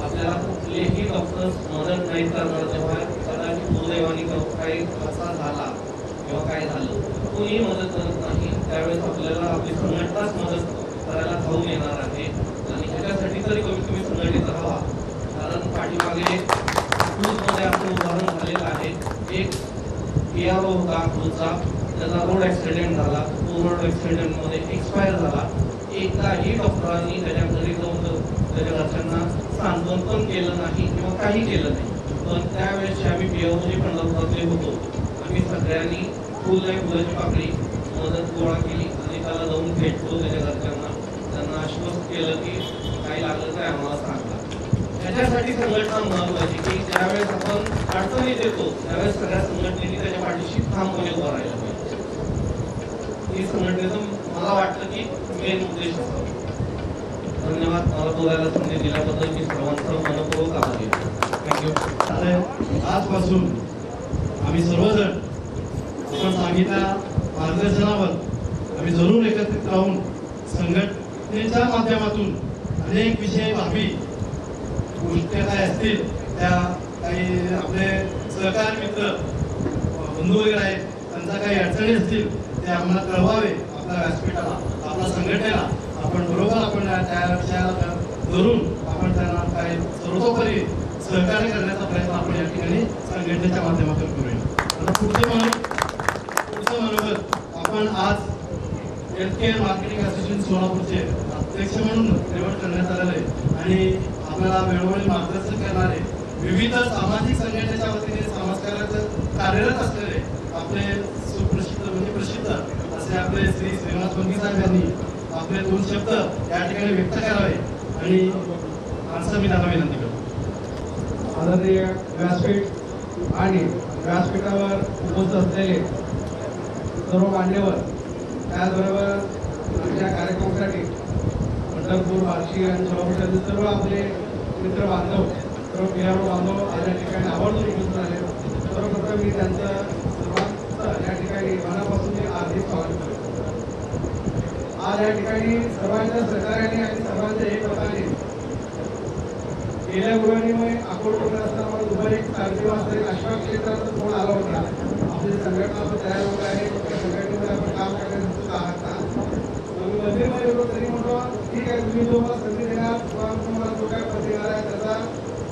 [SPEAKER 4] आपल्याला कुठलेही डॉक्टर्स मदत नाही करणार. जेव्हा कदाचित दुर्दैवाने काही असा झाला किंवा काय झालं कोणीही मदत करत नाही, त्यावेळेस आपल्याला आपली संघटनाच मदत करायला धावून येणार आहे. आणि ह्याच्यासाठी तरी कमीत कमी संघटित राहावा. कारण पाठीमागे क्रूजमध्ये असं उदाहरण झालेलं आहे. एक PRO होता क्रूजचा, त्याचा रोड ॲक्सिडेंट झाला. तो रोड ॲक्सिडेंटमध्ये एक्सपायर झाला. एकदाही डॉक्टरांनी त्याच्या घरी जाऊन त्याच्या घरच्यांना सांत्वन पण केलं नाही किंवा काही केलं नाही. पण त्यावेळेस आम्ही PROचे पंढरपुरातले होतो. आम्ही सगळ्यांनी फुलाची पाकळी मदत गोळा केली आणि त्याला जाऊन भेटलो त्याच्या घरच्यांना. त्यांना आश्वस्त केलं की काही लागलं काय आम्हाला सांगा. त्याच्यासाठी संघटना महत्वाची की ज्यावेळेस आपण अडचणीत येतो त्यावेळेस सगळ्या संघटनेने त्याच्या पाठीशी ठामपणे उभं राहायला पाहिजे. ही संघटनेचं मला वाटतं की मेन उद्देश असावा. धन्यवाद. मला बोलायला संधी दिल्याबद्दल मी सर्वांचं मनपूर्वक आभारी आहे. थँक्यू.
[SPEAKER 2] आजपासून आम्ही सर्वजण आपण सांगितल्या मार्गदर्शनावर आम्ही जरूर एकत्रित राहून संघटनेच्या माध्यमातून अनेक विषय बाबी गोष्टी काय असतील त्या काही आपले सहकारी मित्र बंधू वगैरे आहेत त्यांच्या काही अडचणी असतील ते आम्हाला कळवावे. आपल्या व्यासपीठाला आपल्या संघटनेला आपण बरोबर आपण त्या विषयाला धरून आपण त्यांना काही सर्वतोपरी सहकार्य करण्याचा प्रयत्न आपण या ठिकाणी संघटनेच्या माध्यमातून करूया. आता पुढचं मनोगत आपण आज हेल्थकेअर मार्केटिंग असोसिएशन सोलापूरचे अध्यक्ष म्हणून निवड करण्यात आलेलं आहे. आणि आपल्याला वेळोवेळी मार्गदर्शन करणारे विविध सामाजिक संघटनेच्या वतीने समाजकार्यात कार्यरत असलेले आपले सुप्रसिद्ध म्हणजे प्रसिद्ध असे आपले श्री श्रीनिवास वंगी साहेब यांनी आपले 2 शब्द या ठिकाणी व्यक्त करावे आणि माणसं मी त्यांना विनंती करतो.
[SPEAKER 5] आदरणीय व्यासपीठ आणि व्यासपीठावर उपस्थित असलेले सर्व मान्यवर, त्याचबरोबर आमच्या कार्यक्रमासाठी पंढरपूर, बार्शी आणि सोलापूरचे सर्व आपले मित्र बांधव, सर्व PRO बांधव आज या ठिकाणी आवर्जून उपस्थित झाले. सर्वप्रथम मी त्यांचं सर्वांचं या ठिकाणी मनापासून हार्दिक स्वागत करतो. आज या ठिकाणी सर्वांच्या सहकार्याने आणि सर्वांच्या एकमताने गेल्या गुरुवारीमुळे अकोटमध्ये असताना मला दुपारी 4:30 वाजता एक अशा क्षेत्राचा फोन आला होता. आपली संघटना आपण तयार होत आहे, त्या संघटनेमध्ये आपण काम करण्यासाठी आहात का? मंदिरमध्ये होतो तरी म्हणतो ठीक आहे, तुम्ही जो मला संधी देणार किंवा तुम्हाला जो काय पद देणार आहे त्याचा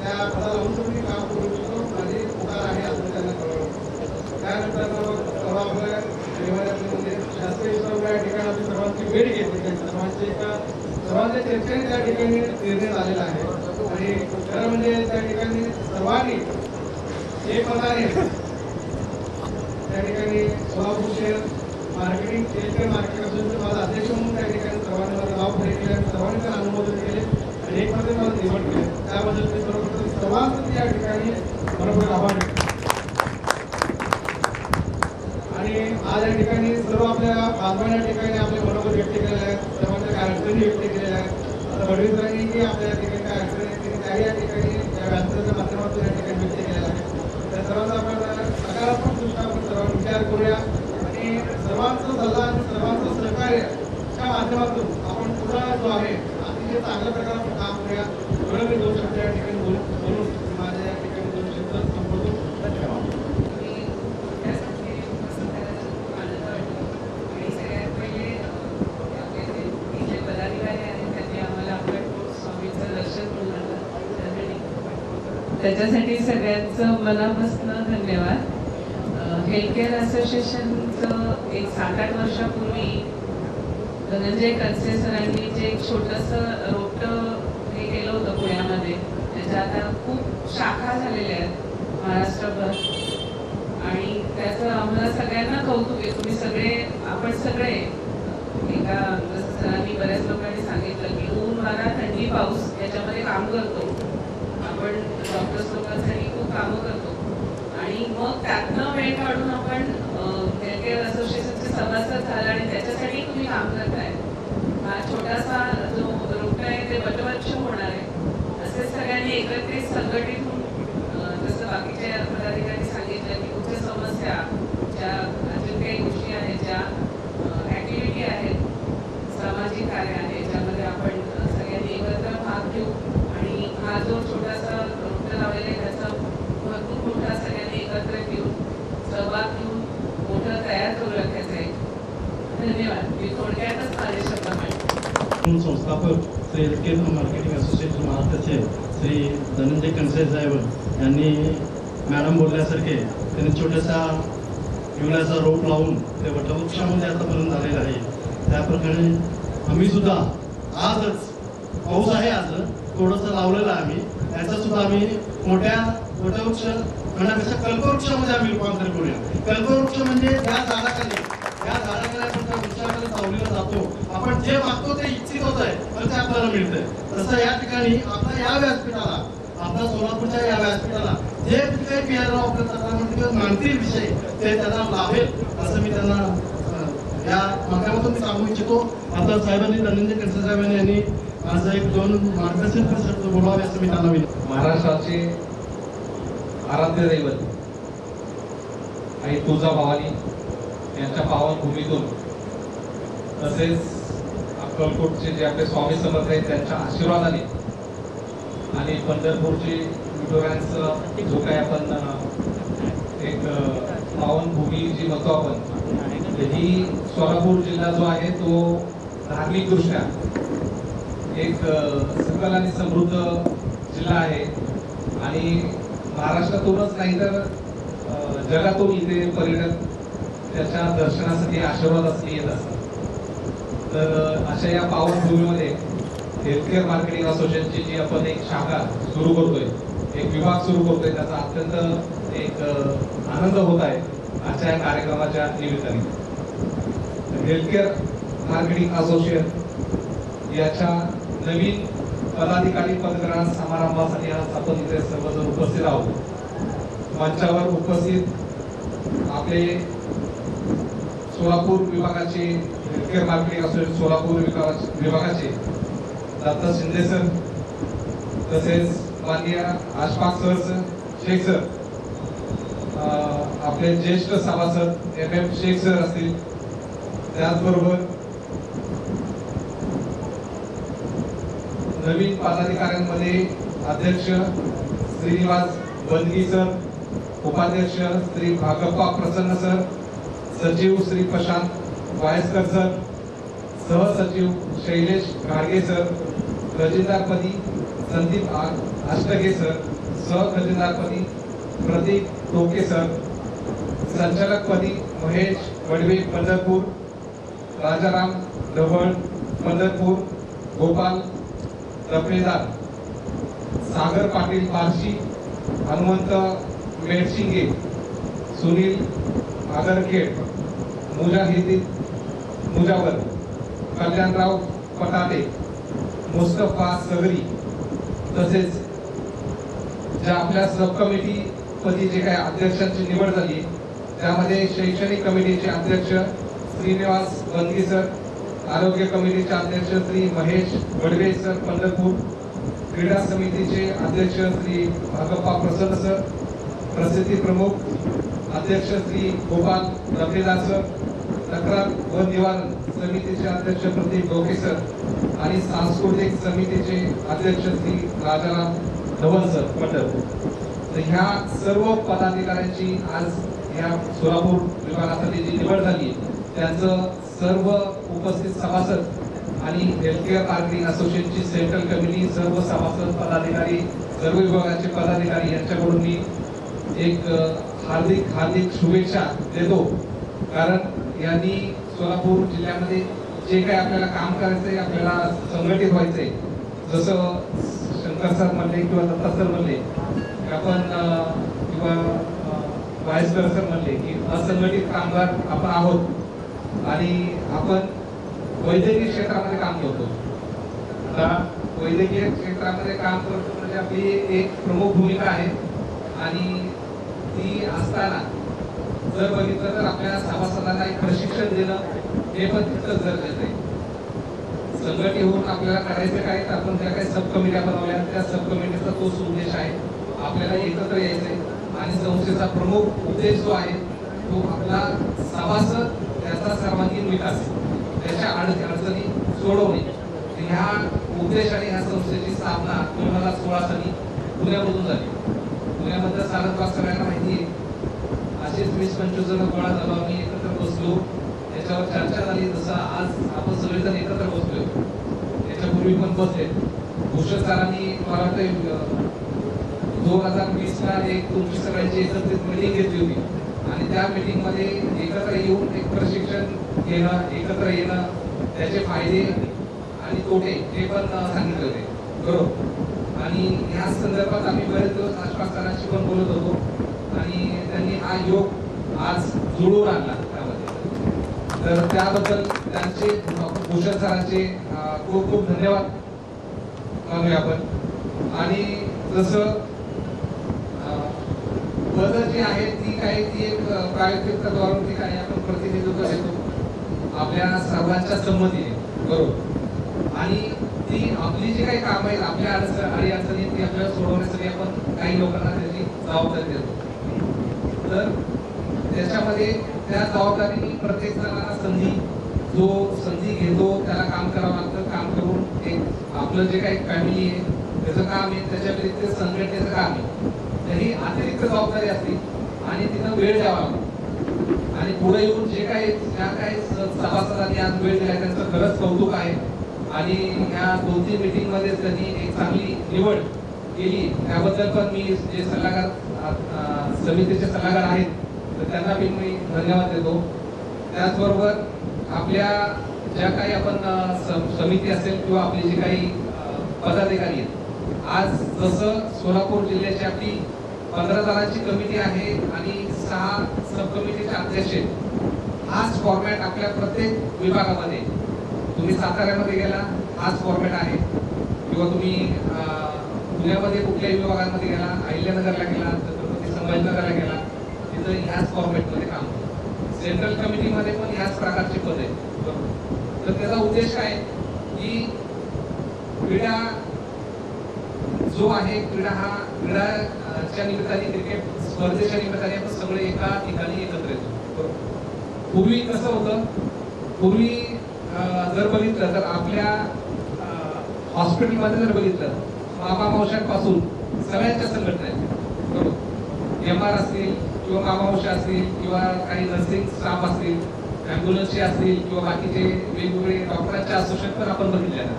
[SPEAKER 5] त्या पदाला अनुसरून मी काम करू शकतो. माझी पुकार आहे असं त्यांना कळवलं. त्यानंतर मग सर्व आपल्या रविवारी शास्त्रीय सर्व या ठिकाणी आपली सर्वांची भेट घेतली. सर्वांच्या चर्चेने त्या ठिकाणी निर्णय झालेला आहे आणि खरं म्हणजे त्या ठिकाणी सर्वांनी एक मताने त्या ठिकाणी सोलापूर शहर मार्केटिंग मार्केटिंग असोसिएशनचे माझा अध्यक्ष म्हणून त्या ठिकाणी सर्वांनी माझं नाव पुढे केले आणि सर्वांनी त्यांना अनुमोदन केले आणि एक मध्ये मला निवड केले. त्याबद्दल मी सर्वप्रथम सर्वांचं या ठिकाणी बरोबर आभार आणि आज या ठिकाणी सर्व आपल्या बांधवांच्या ठिकाणी आपले मनोबल व्यक्त केलेले आहेत. सर्वांच्या काय अडचणी व्यक्त केलेल्या आहेत. आता वडीलरांनी आपल्या ठिकाणी काय अडचणी आहेत त्याही या ठिकाणी या व्यासपीठाच्या माध्यमातून या ठिकाणी व्यक्त केलेल्या आहेत. त्या सर्वांचा आपण सकारात्मक दृष्ट्या आपण सर्वांनी विचार करूया आणि सर्वांचं सल्ला आणि सर्वांचं सहकार्याच्या माध्यमातून आपण पुढा जो आहे अतिशय चांगल्या प्रकारे आपण काम करूया. एवढं मी 2 शब्द या ठिकाणी बोलून माझ्या या ठिकाणी 2 शब्द संबोधून धन्यवाद.
[SPEAKER 6] त्याच्यासाठी सगळ्यांचं मनापासून धन्यवाद. हेल्थकेअर असोसिएशनचं एक 7-8 वर्षापूर्वी धनंजय कणसे सरांनी जे एक छोटंसं रोपटं हे केलं होतं पुण्यामध्ये, त्याच्या आता खूप शाखा झालेल्या आहेत महाराष्ट्रभर आणि त्याचं आम्हाला सगळ्यांना कौतुक आहे. तुम्ही सगळे आपण सगळे एका सरांनी बऱ्याच लोकांनी सांगितलं की ऊन वारा थंडी पाऊस याच्यामध्ये काम करतो आपण. डॉक्टर्स लोकांसाठी खूप कामं करतो आणि मग त्यातनं वेळ काढून आपण हेल्थकेअर असोसिएशनचे सभासद झाला आणि त्याच्यासाठी तुम्ही काम करताय. हा छोटासा जो रोपटा आहे ते वटवृक्ष होणार आहे. असे सगळ्यांनी एकत्रित संघटित होऊन जसं बाकीच्या पदाधिकाऱ्यांनी सांगितलं की कुठच्या समस्या ज्या अजून काही गोष्टी आहेत, ज्या ॲक्टिव्हिटी आहेत, सामाजिक कार्य आहे, ज्यामध्ये आपण सगळ्यांनी एकत्र भाग घेऊ आणि हा जो छोटासा रोपटा लावलेला आहे त्याचा भरपूर मोठा सगळ्यांनी एकत्र घेऊन सहभाग घेऊन मोठं तयार करू लागण्याचं आहे. धन्यवाद. मी थोडक्यातच माझे शब्द मांडले.
[SPEAKER 7] संस्थापक श्री हेल्थकेअर मार्केटिंग असोसिएशन महाराष्ट्राचे श्री धनंजय कणसे साहेब यांनी मॅडम बोलल्यासारखे त्यांनी छोट्यासा विवल्याचा रोप लावून ते वटवृक्षामध्ये आतापर्यंत झालेलं आहे. त्याप्रकारे आम्ही सुद्धा आजच पाऊस आहे, आज थोडंसं लावलेलं आहे आम्ही, त्याचं सुद्धा आम्ही मोठ्या वटवृक्ष म्हणण्यापेक्षा कल्पवृक्षामध्ये आम्ही रूपांतर करूया. कल्पवृक्ष म्हणजे त्या झाडाखाली आपण त्या वृक्षाखाली सावलीला जातो, आपण जे मागतो ते इच्छित होत आहे तर ते आपल्याला मिळतंय. तसं या ठिकाणी आपल्या या व्यासपीठाला, आपल्या सोलापूरच्या या व्यासपीठाला जे काही PR आपल्या तक्रार मांडतील विषय ते त्यांना लाभेल असं मी त्यांना या माध्यमातून मी सांगू इच्छितो. आता साहेबांनी धनंजय कणसे साहेबांनी यांनी आज 1-2 मार्गदर्शन शब्द बोलावे असं मी त्यांना विनंती.
[SPEAKER 8] महाराष्ट्राचे आराध्य दैवत आई तुळजाभवानी यांच्या पावन भूमीतून तसेच अक्कलकोटचे जे आपले स्वामी समर्थ आहेत त्यांच्या आशीर्वादाने आणि पंढरपूरची विठोरायांचं जो काही आपण एक पावन भूमी जी म्हणतो आपण, ही सोलापूर जिल्हा जो आहे तो धार्मिकदृष्ट्या एक सकल आणि समृद्ध जिल्हा आहे आणि महाराष्ट्रातूनच नाही तर जगातून इथे पर्यटक त्याच्या दर्शनासाठी आशीर्वादासाठी येत असतात. तर अशा या पावन भूमीमध्ये हेल्थकेअर मार्केटिंग असोसिएशनची जी आपण एक शाखा सुरू करतोय, एक विभाग सुरू करतोय, त्याचा अत्यंत एक आनंद होत आहे आजच्या या कार्यक्रमाच्या निमित्ताने. हेल्थकेअर मार्केटिंग असोसिएशन याच्या नवीन पदाधिकारी पदग्रहण समारंभासाठी आज आपण इथे सर्वजण उपस्थित आहोत. मंचावर उपस्थित आपले सोलापूर विभागाचे हेल्थकेअर मार्केटिंग असोसिएशन सोलापूर विभागाचे दत्ता शिंदे सर, तसेच माननीय आशफाक सर, शेख सर, आपले ज्येष्ठ सभासद MM शेख सर असतील, त्याचबरोबर नवीन पदाधिकाऱ्यांमध्ये अध्यक्ष श्रीनिवास बंदगी सर, उपाध्यक्ष श्री भागप्पा प्रसन्न सर, सचिव श्री प्रशांत वायस्कर सर, सहसचिव शैलेश गाडगे सर, खजिनदारपदी संदीप आष्टगे सर, सहखजिनदारपदी प्रदीप टोके सर, संचालकपदी महेश वडवे पंढरपूर, राजाराम ढवळ पंढरपूर, गोपाल दफेदार, सागर पाटील पारशी, हनुमंत मेडशिंगे, सुनील आगरखेड, मुजावर, कल्याणराव पटाटे, मुस्तफा सगरी, तसेच ज्या आपल्या सब कमिटी पदी जे काही अध्यक्षांची निवड झाली त्यामध्ये शैक्षणिक कमिटीचे अध्यक्ष श्रीनिवास बंदगी सर, आरोग्य कमिटीचे अध्यक्ष श्री महेश वडवे सर पंढरपूर, क्रीडा समितीचे अध्यक्ष श्री भागप्पा प्रसन्न सर, प्रसिद्धी प्रमुख अध्यक्ष श्री गोपाल दफेदार सर, तक्रार व निवारण समितीचे अध्यक्ष प्रदीप डोके सर आणि सांस्कृतिक समितीचे अध्यक्ष श्री राजाराम धवन सर पंढरपूर. तर ह्या सर्व पदाधिकाऱ्यांची आज या सोलापूर विभागासाठी जी निवड झाली त्यांचं सर्व उपस्थित सभासद आणि हेल्थकेअर मार्केटिंग असोसिएशनची सेंट्रल कमिटी, सर्व सभासद पदाधिकारी, सर्व विभागाचे पदाधिकारी यांच्याकडून मी एक हार्दिक शुभेच्छा देतो. कारण यांनी सोलापूर जिल्ह्यामध्ये जे काही आपल्याला काम करायचंय, आपल्याला संघटित व्हायचंय, जसं शंकर सर म्हणले किंवा दत्ता सर म्हणले आपण किंवा वायसकर सर म्हणले की असंघटित कामगार आपण आहोत आणि आपण वैद्यकीय क्षेत्रामध्ये काम करतो. आता वैद्यकीय क्षेत्रामध्ये काम करतो म्हणजे आपली एक प्रमुख भूमिका आहे आणि ती असताना जर बघितलं तर आपल्या सभासदांना एक प्रशिक्षण देणं हे पण तितकंच गरजेचं आहे. संघटित होऊन आपल्याला करायचं काय तर आपण ज्या काही सब कमिट्या बनवल्या त्या सब कमिटीचा तोच उद्देश आहे, आपल्याला एकत्र यायचंय आणि संस्थेचा प्रमुख उद्देश जो आहे तो आपला सभासद त्याचा सर्वांगीण विकास, त्याच्या अडचणी सोडवणे. ह्या उद्देशाने ह्या संस्थेची स्थापना 2016 साली पुण्यामधून झाली. पुण्यामध्ये चालत वाच सगळ्यांना माहिती आहे. असेच 20-25 जण गोळा झालो, आम्ही एकत्र बसलो, त्याच्यावर चर्चा झाली. जसं आज आपण सगळेजण एकत्र बसलोय, त्याच्यापूर्वी पण बसले. भूषण सरांनी मला वाटतं 2020ला एक तुमची सगळ्यांची एकत्रित मिटिंग घेतली होती आणि त्या मिटिंग मध्ये एकत्र येऊन एक प्रशिक्षण घेणं, एकत्र येणं, त्याचे फायदे आणि तोटे हे पण सांगितले होते बरोबर. आणि या संदर्भात आम्ही बरेच दिवस आश्वास सरांशी पण बोलत होतो आणि त्यांनी हा योग आज जुळवून आणला त्यामध्ये. तर त्याबद्दल त्यांचे भूषण सरांचे खूप खूप धन्यवाद मानूया आपण. आणि जसं पद जी आहे ती एक प्रायोगिक तत्वावर ती काही आपण प्रतिनिधित्व देतो आपल्या सर्वांच्या संमतीने बरोबर. आणि ती आपली जी काही कामं आहेत, आपल्या अडचणी ती आपल्याला सोडवण्यासाठी आपण काही लोकांना त्याची जबाबदारी देतो. तर त्याच्यामध्ये त्या जबाबदारीने प्रत्येक जणांना जो संधी घेतो त्याला काम करावं लागतं. काम करून एक आपलं जे काही फॅमिली आहे त्याचं काम आहे, त्याच्या व्यतिरिक्त संघटनेचं काम आहे, तरी अतिरिक्त जबाबदारी असते आणि तिथं वेळ द्यावा लागतो. आणि पुढे येऊन ज्या काही सभासदांनी आज वेळ दिला त्यांचं खरंच कौतुक आहे. आणि ह्या 2-3 मीटिंग मध्ये त्यांनी एक चांगली निवड केली, त्याबद्दल पण मी जे सल्लागार समितीचे सल्लागार आहेत तर त्यांना मी धन्यवाद देतो. त्याचबरोबर आपल्या ज्या काही आपण समिती असेल किंवा आपली जी काही पदाधिकारी आहेत, आज जसं सोलापूर जिल्ह्याची आपली 15 जणांची कमिटी आहे आणि 6 सब कमिटीचे अध्यक्ष आहेत. हाच फॉर्मॅट आपल्या प्रत्येक विभागामध्ये, तुम्ही साताऱ्यामध्ये गेला हाच फॉर्मॅट आहे किंवा तुम्ही पुण्यामध्ये कुठल्याही विभागांमध्ये गेला, अहिल्यानगरला गेला, छत्रपती संभाजीनगरला गेला, तिथं ह्याच फॉर्मॅटमध्ये काम होतं. सेंट्रल कमिटीमध्ये पण ह्याच प्रकारचे पद आहेत. तर त्याचा उद्देश काय की क्रीडा जो आहे, क्रीडाच्या निमित्ताने, क्रिकेट स्पर्धेच्या निमित्ताने आपण सगळे एका ठिकाणी एकत्र येतो. पूर्वी कसं होतं, पूर्वी जर बघितलं तर आपल्या हॉस्पिटलमध्ये जर बघितलं मामा मावशांपासून सगळ्यांच्या संघटना आहेत बरोबर. MR असतील किंवा मामा मावशा असतील किंवा काही नर्सिंग स्टाफ असतील, ॲम्ब्युलन्सचे असतील किंवा बाकीचे वेगवेगळे डॉक्टरांचे असोसिएशन पण आपण बघितले ना.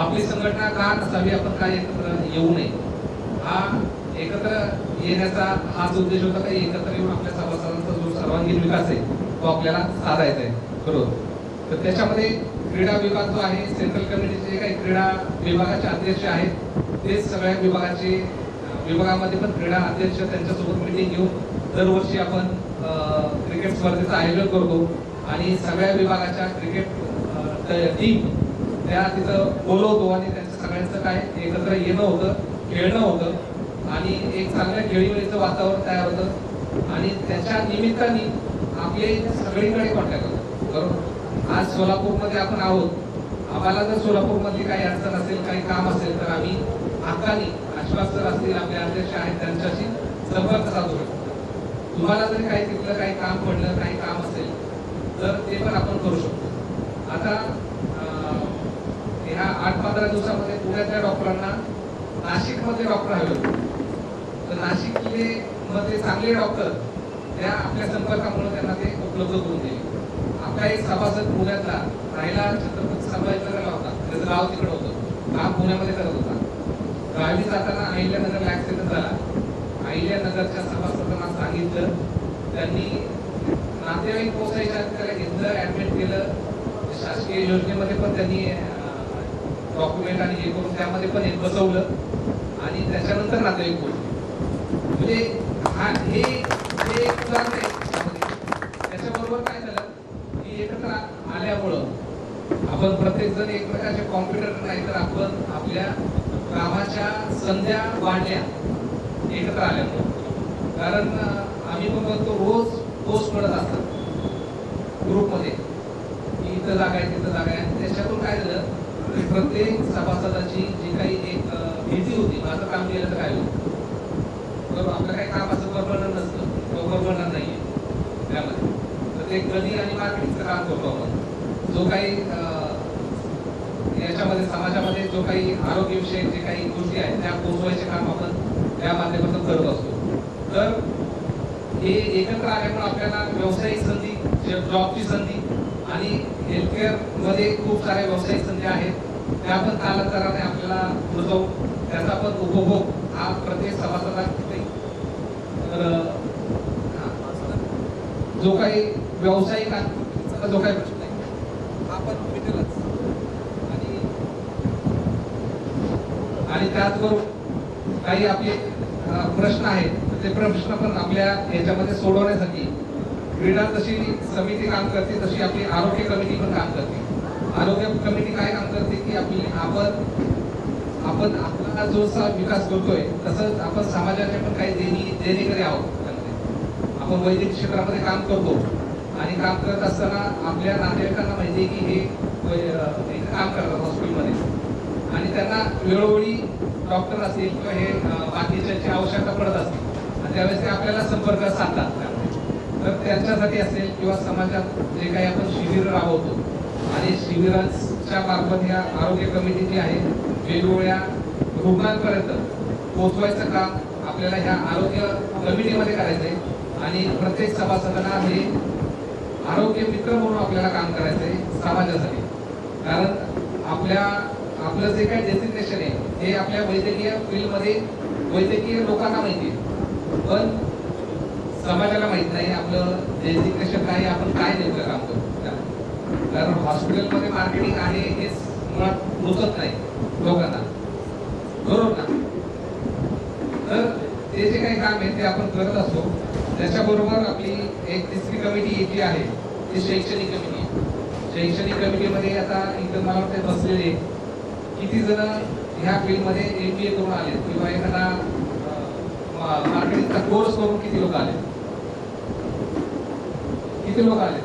[SPEAKER 8] आपली संघटना का नसावी, आपण काय एकत्र येऊ नये, हा एकत्र येण्याचा हाच उद्देश होता. काही एकत्र येऊन आपल्या सभासदांचा जो सर्वांगीण विकास आहे तो आपल्याला साधायचा आहे. बरोबर. तर त्याच्यामध्ये क्रीडा विभाग जो आहे, सेंट्रल कमिटीचे जे काही क्रीडा विभागाचे अध्यक्ष आहेत ते सगळ्या विभागामध्ये पण क्रीडा अध्यक्ष त्यांच्यासोबत मिटिंग घेऊन दरवर्षी आपण क्रिकेट स्पर्धेचं आयोजन करतो आणि सगळ्या विभागाच्या क्रिकेट टीम त्या तिथं बोलवतो आणि त्यांचं सगळ्यांचं काय एकत्र येणं होतं, खेळणं होतं आणि एक चांगल्या खेळीमेळीचं वातावरण तयार होतं आणि त्याच्या निमित्ताने आपले सगळीकडे कॉन्टॅक्ट होतो. बरोबर. आज सोलापूरमध्ये आपण आहोत, आम्हाला जर सोलापूरमधली काही अडचण असेल, काही काम असेल तर आम्ही हक्कानी आश्वास सर असतील, आपले अध्यक्ष आहेत, त्यांच्याशी संपर्क साधू शकतो. तुम्हाला जरी काही तिथलं काही काम पडलं, काही काम असेल तर ते पण आपण करू शकतो. आता ह्या 8-15 दिवसामध्ये पुण्यातल्या डॉक्टरांना नाशिकमध्ये डॉक्टर हवे होते. तर नाशिकले मध्ये चांगले डॉक्टर त्या आपल्या संपर्कामुळे त्यांना ते उपलब्ध करून दिले. आपला एक सभासद पुण्यातला राहिला छत्रपती संभाजीनगरला होता, त्याचं गाव तिकडं होतं, काम पुण्यामध्ये करत होता. गावी जाताना अहिल्यानगरला ऍक्सिडेंट झाला. अहिल्यानगरच्या सभासदांना सांगितलं, त्यांनी नातेवाईक पोहोचायच्या त्याला घेतलं, ऍडमिट केलं. शासकीय योजनेमध्ये पण त्यांनी डॉक्युमेंट आणि हे करून त्यामध्ये पण एक बसवलं आणि त्याच्यानंतर नातेवाईक पोहोचले. म्हणजे हे एक उदाहरण आहे. त्याच्याबरोबर काय झालं की एकत्र आल्यामुळं आपण प्रत्येक जण एक प्रकारचे कॉम्प्युटर नाही तर आपण आपल्या कामाच्या संध्या वाढल्या एकत्र आल्यामुळं. कारण आम्ही पण बघतो रोज पोस्ट पडत असतात ग्रुपमध्ये की इथं जागा आहे, तिथं जागा आहे. त्याच्यातून काय झालं की प्रत्येक सभासदाची जी काही एक भीती होती, माझं काम केलं तर काय होईल, बरोबर, आपलं काही काम असं परमनंट नसतं किंवा परमनंट नाहीये त्यामध्ये. तर ते गणी आणि मार्केटिंगचं काम करतो आपण. जो काही याच्यामध्ये समाजामध्ये जो काही आरोग्यविषयक जे काही गोष्टी आहेत त्या पोहोचवायचे काम आपण त्या माध्यमातून करत असतो. तर हे एकत्र आल्यामुळे आपल्याला व्यावसायिक संधी, जॉबची संधी आणि हेल्थकेअर मध्ये खूप साऱ्या व्यावसायिक संधी आहेत, त्या पण कालांतराने आपल्याला बुजवू, त्याचा पण उपभोग हा प्रत्येक सभासदाला जो काही व्यावसायिक जो काही प्रश्न आहे हा पण मिटेलच. आणि त्याचबरोबर काही आपले प्रश्न आहेत ते प्रश्न पण आपल्या याच्यामध्ये सोडवण्यासाठी क्रीडा जशी समिती काम करते तशी आपली आरोग्य कमिटी पण काम करते. आरोग्य कमिटी काय काम करते की आपण आपला जो विकास करतोय तसंच आपण समाजाचे पण काही देणेकरी आहोत. आपण वैद्यकीय क्षेत्रामध्ये काम करतो आणि काम करत असताना आपल्या नातेवाईकांना माहिती आहे की हे काम करतात हॉस्पिटलमध्ये आणि त्यांना वेळोवेळी डॉक्टर असतील किंवा हे बाकीच्याची आवश्यकता पडत असते आणि त्यावेळेस ते आपल्याला संपर्क साधतात. तर त्यांच्यासाठी असेल किंवा समाजात जे काही आपण शिबिर राबवतो आणि शिबिरांच्या मार्फत या आरोग्य कमिटी जी आहे वेगवेगळ्या रुग्णांपर्यंत पोहोचवायचं काम आपल्याला ह्या आरोग्य कमिटीमध्ये करायचं आहे आणि प्रत्येक सभासदांना हे आरोग्य मित्र म्हणून आपल्याला काम करायचं आहे समाजासाठी. कारण आपलं जे काही डेसिग्नेशन आहे हे आपल्या वैद्यकीय फील्डमध्ये वैद्यकीय लोकांना माहिती आहे, पण समाजाला माहित नाही आपलं डेसिग्नेशन काय, आपण काय नेमकं काम करतो. कारण हॉस्पिटलमध्ये मार्केटिंग आहे हेच मुळात रुचत नाही लोकांना, बरोबर ना. तर ते जे काही काम आहे ते आपण करत असतो. त्याच्याबरोबर आपली एक तिसरी कमिटी जी आहे ती शैक्षणिक कमिटी आहे. शैक्षणिक कमिटीमध्ये आता इथं मला वाटतं बसलेले किती जण ह्या फील्डमध्ये MBA करून आले किंवा एखादा मार्केटिंगचा कोर्स करून किती लोक आले, किती लोक आले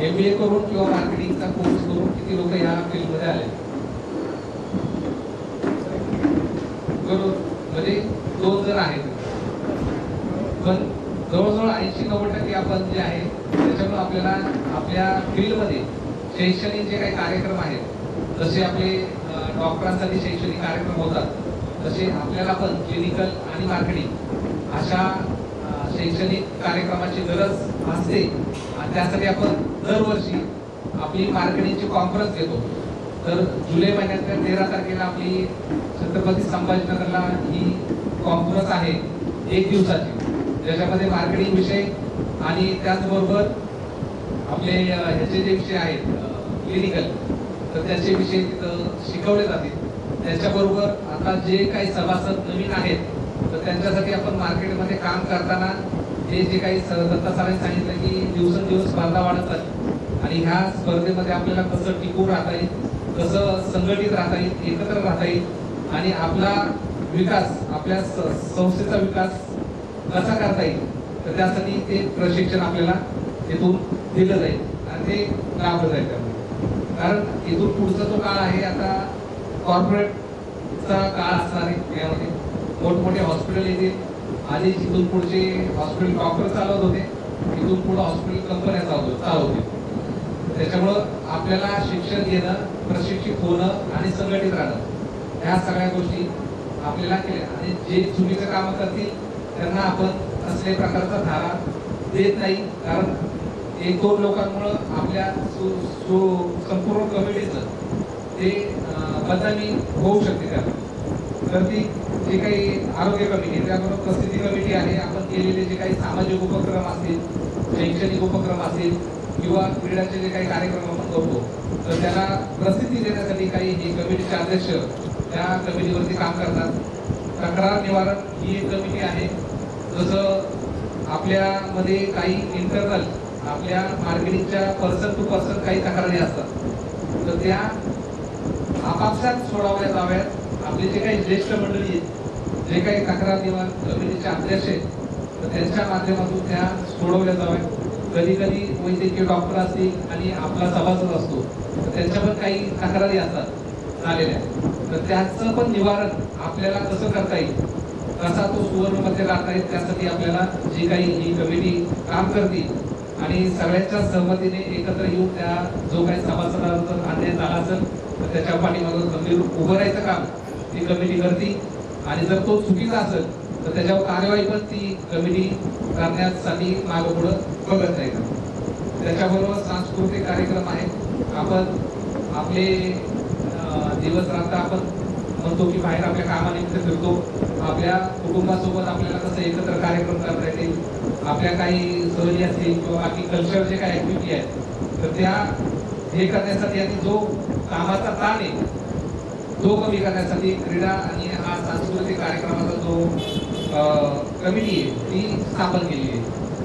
[SPEAKER 8] MBA करून किंवा मार्केटिंगचा कोर्स करून किती लोक ह्या फील्डमध्ये आले, बरोबर. म्हणजे 2 जण आहेत, पण जवळजवळ 80-90% आपण जे आहे त्याच्यामुळे आपल्याला आपल्या फील्डमध्ये शैक्षणिक जे काही कार्यक्रम आहेत जसे आपले डॉक्टरांसाठी शैक्षणिक कार्यक्रम होतात तसे आपल्याला पण क्लिनिकल आणि मार्केटिंग अशा शैक्षणिक कार्यक्रमाची गरज असते आणि त्यासाठी आपण दरवर्षी आपली मार्केटिंगची कॉन्फरन्स घेतो. तर जुलै महिन्यातल्या 13 तारखेला आपली छत्रपती संभाजीनगरला ही कॉन्फरन्स आहे 1 दिवसाची, ज्याच्यामध्ये मार्केटिंग विषय आणि त्याचबरोबर आपले ह्याचे जे विषय आहेत क्लिनिकल, तर त्याचे विषय तिथं शिकवले जातील. त्याच्याबरोबर आता जे काही सभासद नवीन आहेत तर त्यांच्यासाठी आपण मार्केटमध्ये काम करताना हे जे काही दत्ता सरांनी सांगितलं की दिवसेंदिवस स्पर्धा वाढत आहे आणि ह्या स्पर्धेमध्ये आपल्याला कसं टिकून राहता येईल, कसं संघटित राहता येईल, एकत्र राहता येईल आणि आपला विकास, आपल्या संस्थेचा विकास कसा करता येईल, तर त्यासाठी ते प्रशिक्षण आपल्याला इथून दिलं जाईल आणि ते लाभलं जाईल त्यामुळे. कारण इथून पुढचा जो काळ आहे आता कॉर्पोरेटचा काळ असणार आहे. यामध्ये मोठमोठे हॉस्पिटल येतील. आधी इथून पुढचे हॉस्पिटल डॉक्टर चालवत होते, इथून पुढे हॉस्पिटल कंपन्या चालवतील. त्याच्यामुळं आपल्याला शिक्षण घेणं, प्रशिक्षित होणं आणि संघटित राहणं ह्या सगळ्या गोष्टी आपल्याला केल्या. आणि जे चुकीचं कामं करतील त्यांना आपण असल्या प्रकारचा धारा देत नाही. कारण 1-2 लोकांमुळं आपल्या संपूर्ण कमिटीचं ते बदनामी होऊ शकते. तर ती जे काही आरोग्य कमिटी, त्याबरोबर प्रसिद्धी कमिटी आहे, आपण केलेले जे काही सामाजिक उपक्रम असतील, शैक्षणिक उपक्रम असतील किंवा क्रीडाचे जे काही कार्यक्रम आपण करतो तर त्याला प्रसिद्धी देण्यासाठी काही ही कमिटीचे अध्यक्ष त्या कमिटीवरती काम करतात. तक्रार निवारण ही एक कमिटी आहे. जसं आपल्यामध्ये काही इंटरनल आपल्या मार्केटिंगच्या पर्सन टू पर्सन काही तक्रारी असतात तर त्या आपापसात सोडवल्या जाव्यात. आपले जे काही ज्येष्ठ मंडळी आहेत, जे काही तक्रार निवारण कमिटीचे अध्यक्ष आहेत तर त्यांच्या माध्यमातून त्या सोडवल्या जाव्यात. कधी कधी वैद्यकीय डॉक्टर असतील आणि आपला सभासद असतो तर त्यांच्या पण काही तक्रारी असतात झालेल्या, तर त्याचं पण निवारण आपल्याला कसं करता येईल, कसा तो सुवर्णमध्ये राहता येईल, त्यासाठी आपल्याला जी काही ही कमिटी काम करते आणि सगळ्यांच्या सहमतीने एकत्र येऊन त्या जो काही सभासदांचा अन्याय झाला असेल तर त्याच्या पाठीमागे गंभीर उभं राहायचं काम ती कमिटी करते. आणि जर तो चुकीचा असेल तर त्याच्यावर कार्यवाही पण ती कमिटी करण्यासाठी मागं पुढं बघत राहील. त्याच्याबरोबर सांस्कृतिक कार्यक्रम आहेत. आपण आपले दिवस रात्र आपण म्हणतो की बाहेर आपल्या कामानिमित्त फिरतो, आपल्या कुटुंबासोबत आपल्याला कसं एकत्र कार्यक्रम करता येतील, आपल्या काही सहली असतील किंवा बाकी कल्चर जे काही ऍक्टिव्हिटी आहेत तर त्या हे करण्यासाठी आणि जो कामाचा ताण आहे तो कमी करण्यासाठी क्रीडा आणि हा सांस्कृतिक कार्यक्रमाचा जो कमिटी आहे ती स्थापन केली आहे,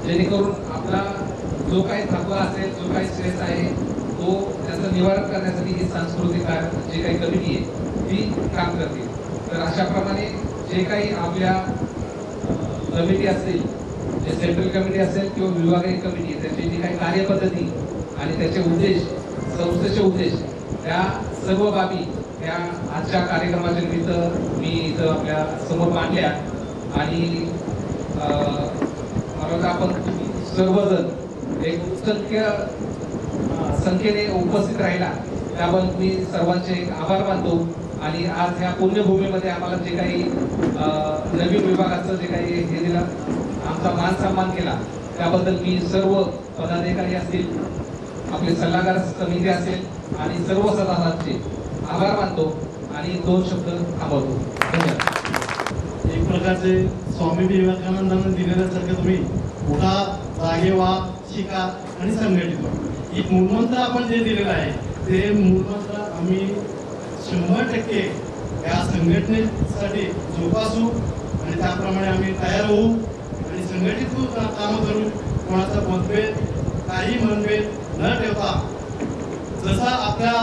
[SPEAKER 8] जेणेकरून आपला जो काही थकवा असेल, जो काही स्ट्रेस आहे तो त्याचं निवारण करण्यासाठी ही सांस्कृतिक जी काही कमिटी आहे ती काम करते. तर अशाप्रमाणे जे काही आपल्या कमिटी असतील, जे सेंट्रल कमिटी असेल किंवा विभागीय कमिटी, त्याची जी काही कार्यपद्धती आणि त्याचे उद्देश, संस्थेचे उद्देश, त्या सर्व बाबी त्या आजच्या कार्यक्रमाच्या निमित्त मी इथं आपल्या समोर मांडल्या. आणि मला वाटतं आपण सर्वजण एक संख्येने उपस्थित राहिला त्याबद्दल मी सर्वांचे आभार मानतो. आणि आज ह्या पुण्यभूमीमध्ये आम्हाला जे काही नवीन विभागाचं जे काही हे दिलं, आमचा मान सन्मान केला त्याबद्दल मी सर्व पदाधिकारी असतील, आपले सल्लागार समिती असेल आणि सर्व सदस्यांचे आभार मानतो आणि 2 शब्द थांबवतो. धन्यवाद.
[SPEAKER 7] एक प्रकारचे स्वामी विवेकानंदांनी दिलेल्यासारखं तुम्ही उठा, जागे व्हा, शिका आणि संघटित व्हा. एक मूलमंत्र आपण जे दिलेलं आहे ते मूलमंत्र आम्ही 100% या संघटनेसाठी जोपासू आणि त्याप्रमाणे आम्ही तयार होऊ आणि संघटित कामं करू. कोणाचा मतभेद, काही मनभेद न ठेवता जसा आपल्या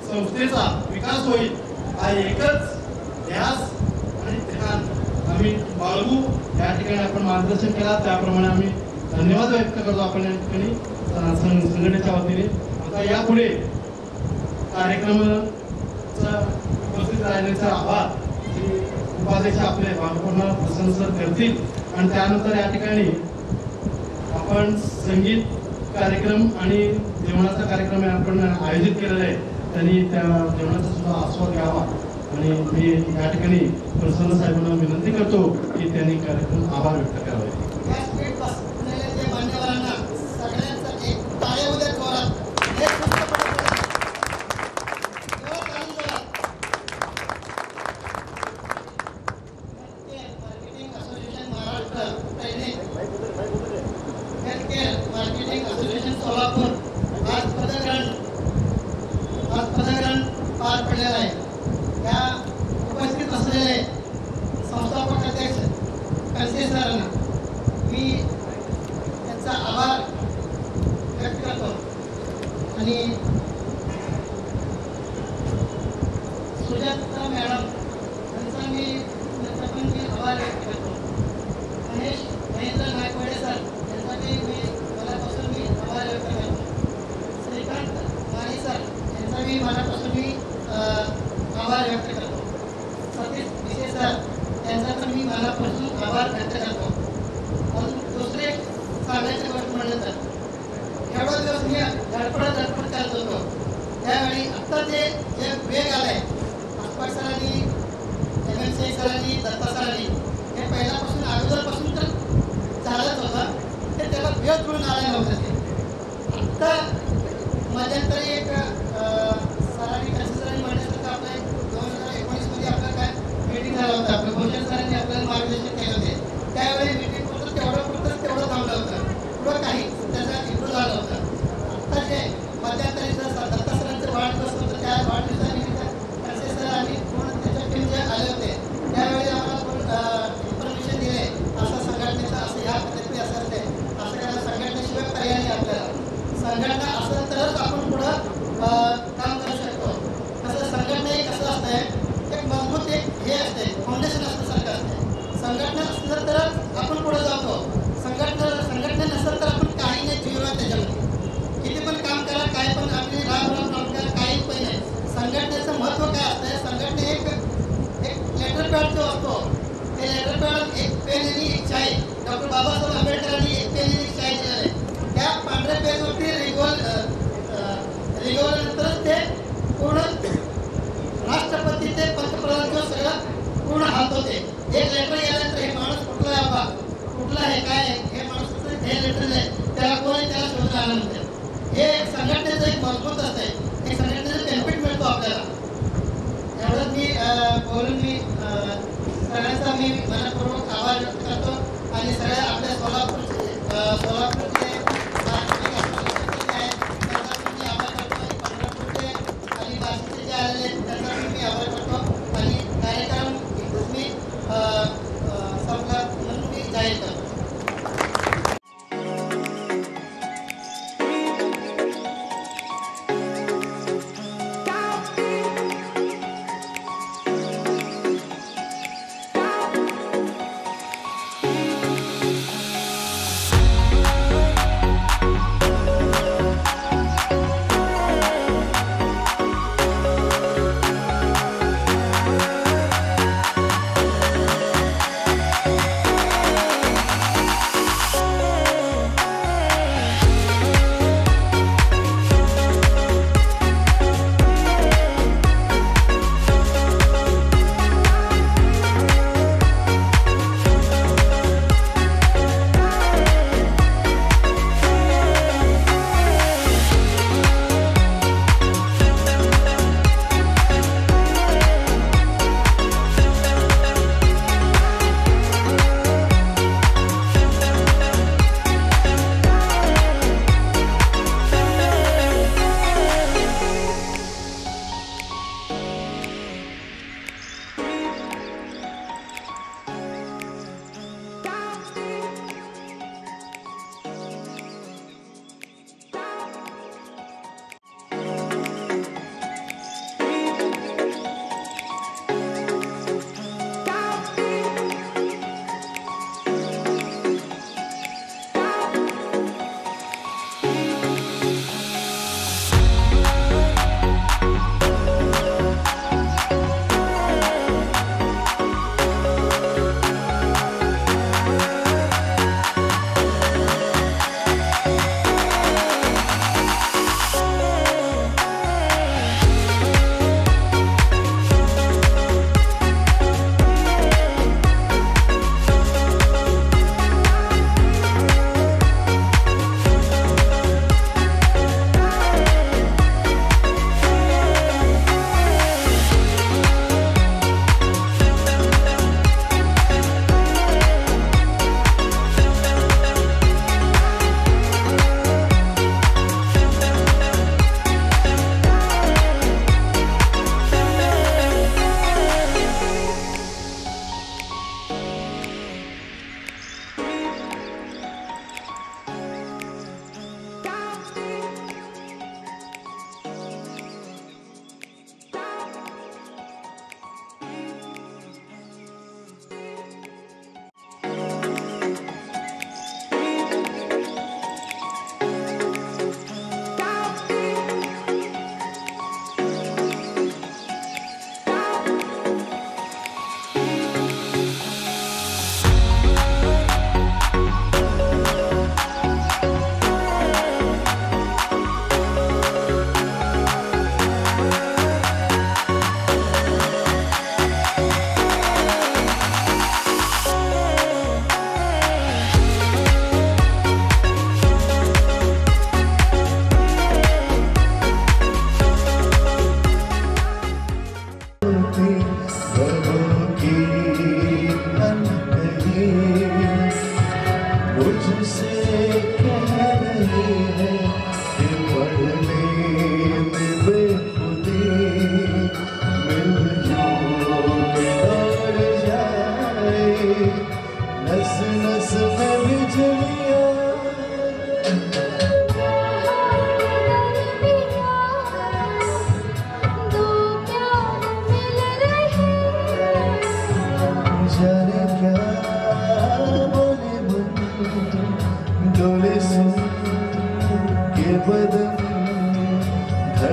[SPEAKER 7] संस्थेचा विकास होईल हा एकच ध्यास आणि ध्यान आम्ही बाळगू. या ठिकाणी आपण मार्गदर्शन केला त्याप्रमाणे आम्ही धन्यवाद व्यक्त करतो आपण या ठिकाणी संघटनेच्या वतीने. आता यापुढे कार्यक्रमाचा उपस्थित राहण्याचा आभार उपाध्यक्ष आपले भानुपूर्ण प्रसन्न सर करतील आणि त्यानंतर या ठिकाणी आपण संगीत कार्यक्रम आणि जेवणाचा कार्यक्रम आपण आयोजित केलेला आहे. त्यांनी त्या जेवणाचा सुद्धा आस्वाद घ्यावा आणि मी या ठिकाणी प्रसन्न साहेबांना विनंती करतो की त्यांनी कार्यक्रम आभार व्यक्त करावे.
[SPEAKER 2] आणि सुजाता मॅडम यांचा पण मी आभार व्यक्त करतो. महेंद्र नायकवडे सर यांचा मनापासून मी आभार व्यक्त करतो. श्रीकांत माने सर यांचा मनापासून आभार व्यक्त करतो. सतीश विशे सर यांचा पण मी मनापासून आभार व्यक्त करतो. अजून दुसरे सांगायचे गोष्ट म्हणलं तर एवढा दिवस मी धडपड करत होतो. त्यावेळी आत्ता जे वेग आलाय आसपास सरांनी, एमएनसी सरांनी, दत्ता सरांनी, हे पहिल्यापासून अगोदरपासून तर चालत होतं, ते त्याला वेळ करून आले नव्हतं. ते आत्ता मध्यंतरी एक सरांनी सरांनी म्हणण्यासारखं आपल्या 2019 आपलं काय मीटिंग झालं होतं. आपलं भोजन सरांनी आपल्याला मार्गदर्शन केलं होते. त्यावेळी मीटिंग पुरतं तेवढं थांबलं होतं. पुढं काही त्याचा इम्प्रूव्ह झालं होतं. आत्ता जे मध्यंतरी दत्ता सरांचे वाढदिवस होतं, त्या वाढदिवसानिमित्त कसे सर आणि पूर्ण त्याच्या टीम जे आले होते त्यावेळी आम्हाला इन्फॉर्मेशन दिले असं संघटनेचं असं ह्या पद्धतीने असं असते, असं करायला संघटनेशिवाय पर्याय नाही आपल्याला. संघटना असं तरच आपण पुढं काम करू शकतो. तसं संघटना एक असं असतंय, एक मजबूत एक हे असते, फाउंडेशन असल्यासारखं असते. संघटना असलं तरच आपण पुढे जातो. संघटना नसेल तर आपण काही नाही जीवनात त्याच्यामध्ये किती पण काम करा, काय पण आपली राम करा, काही पण नाही. संघटनेचं महत्त्व काय असतंय, संघटना एक लेटर पॅड जो असतो, ते लेटर पॅड एक पेन आणि एक शाई, डॉक्टर बाबासाहेब आंबेडकरांनी एक पेन आणि एक शाई दिलेलं आहे. त्या पांढऱ्या पेनवरती रिगवल्यानंतरच ते पूर्ण राष्ट्रपती ते पंतप्रधान किंवा सगळं पूर्ण हात होते. एक लेटर गेल्यानंतर हे माणूस कुठला आहे काय आहे हे माणूस हे लेटर आहे त्याला कोणी त्याला शोधून आलं नव्हतं. हे एक संघटनेचं एक मजबूत असते, एक संघटनेचं बेनिफिट मिळतो आपल्याला. एवढंच मी बोलून मी सगळ्यांचा मी मनपूर्वक आभार व्यक्त करतो. आणि सगळ्या आपल्या सोलापूरचे आभार करतो. पंढरपूरचे आणि बाकीचे जे आलेले त्यांचा मी आभार करतो. आणि कार्यक्रम मी संपला म्हणून मी जाहीर करतो.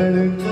[SPEAKER 1] खळखळ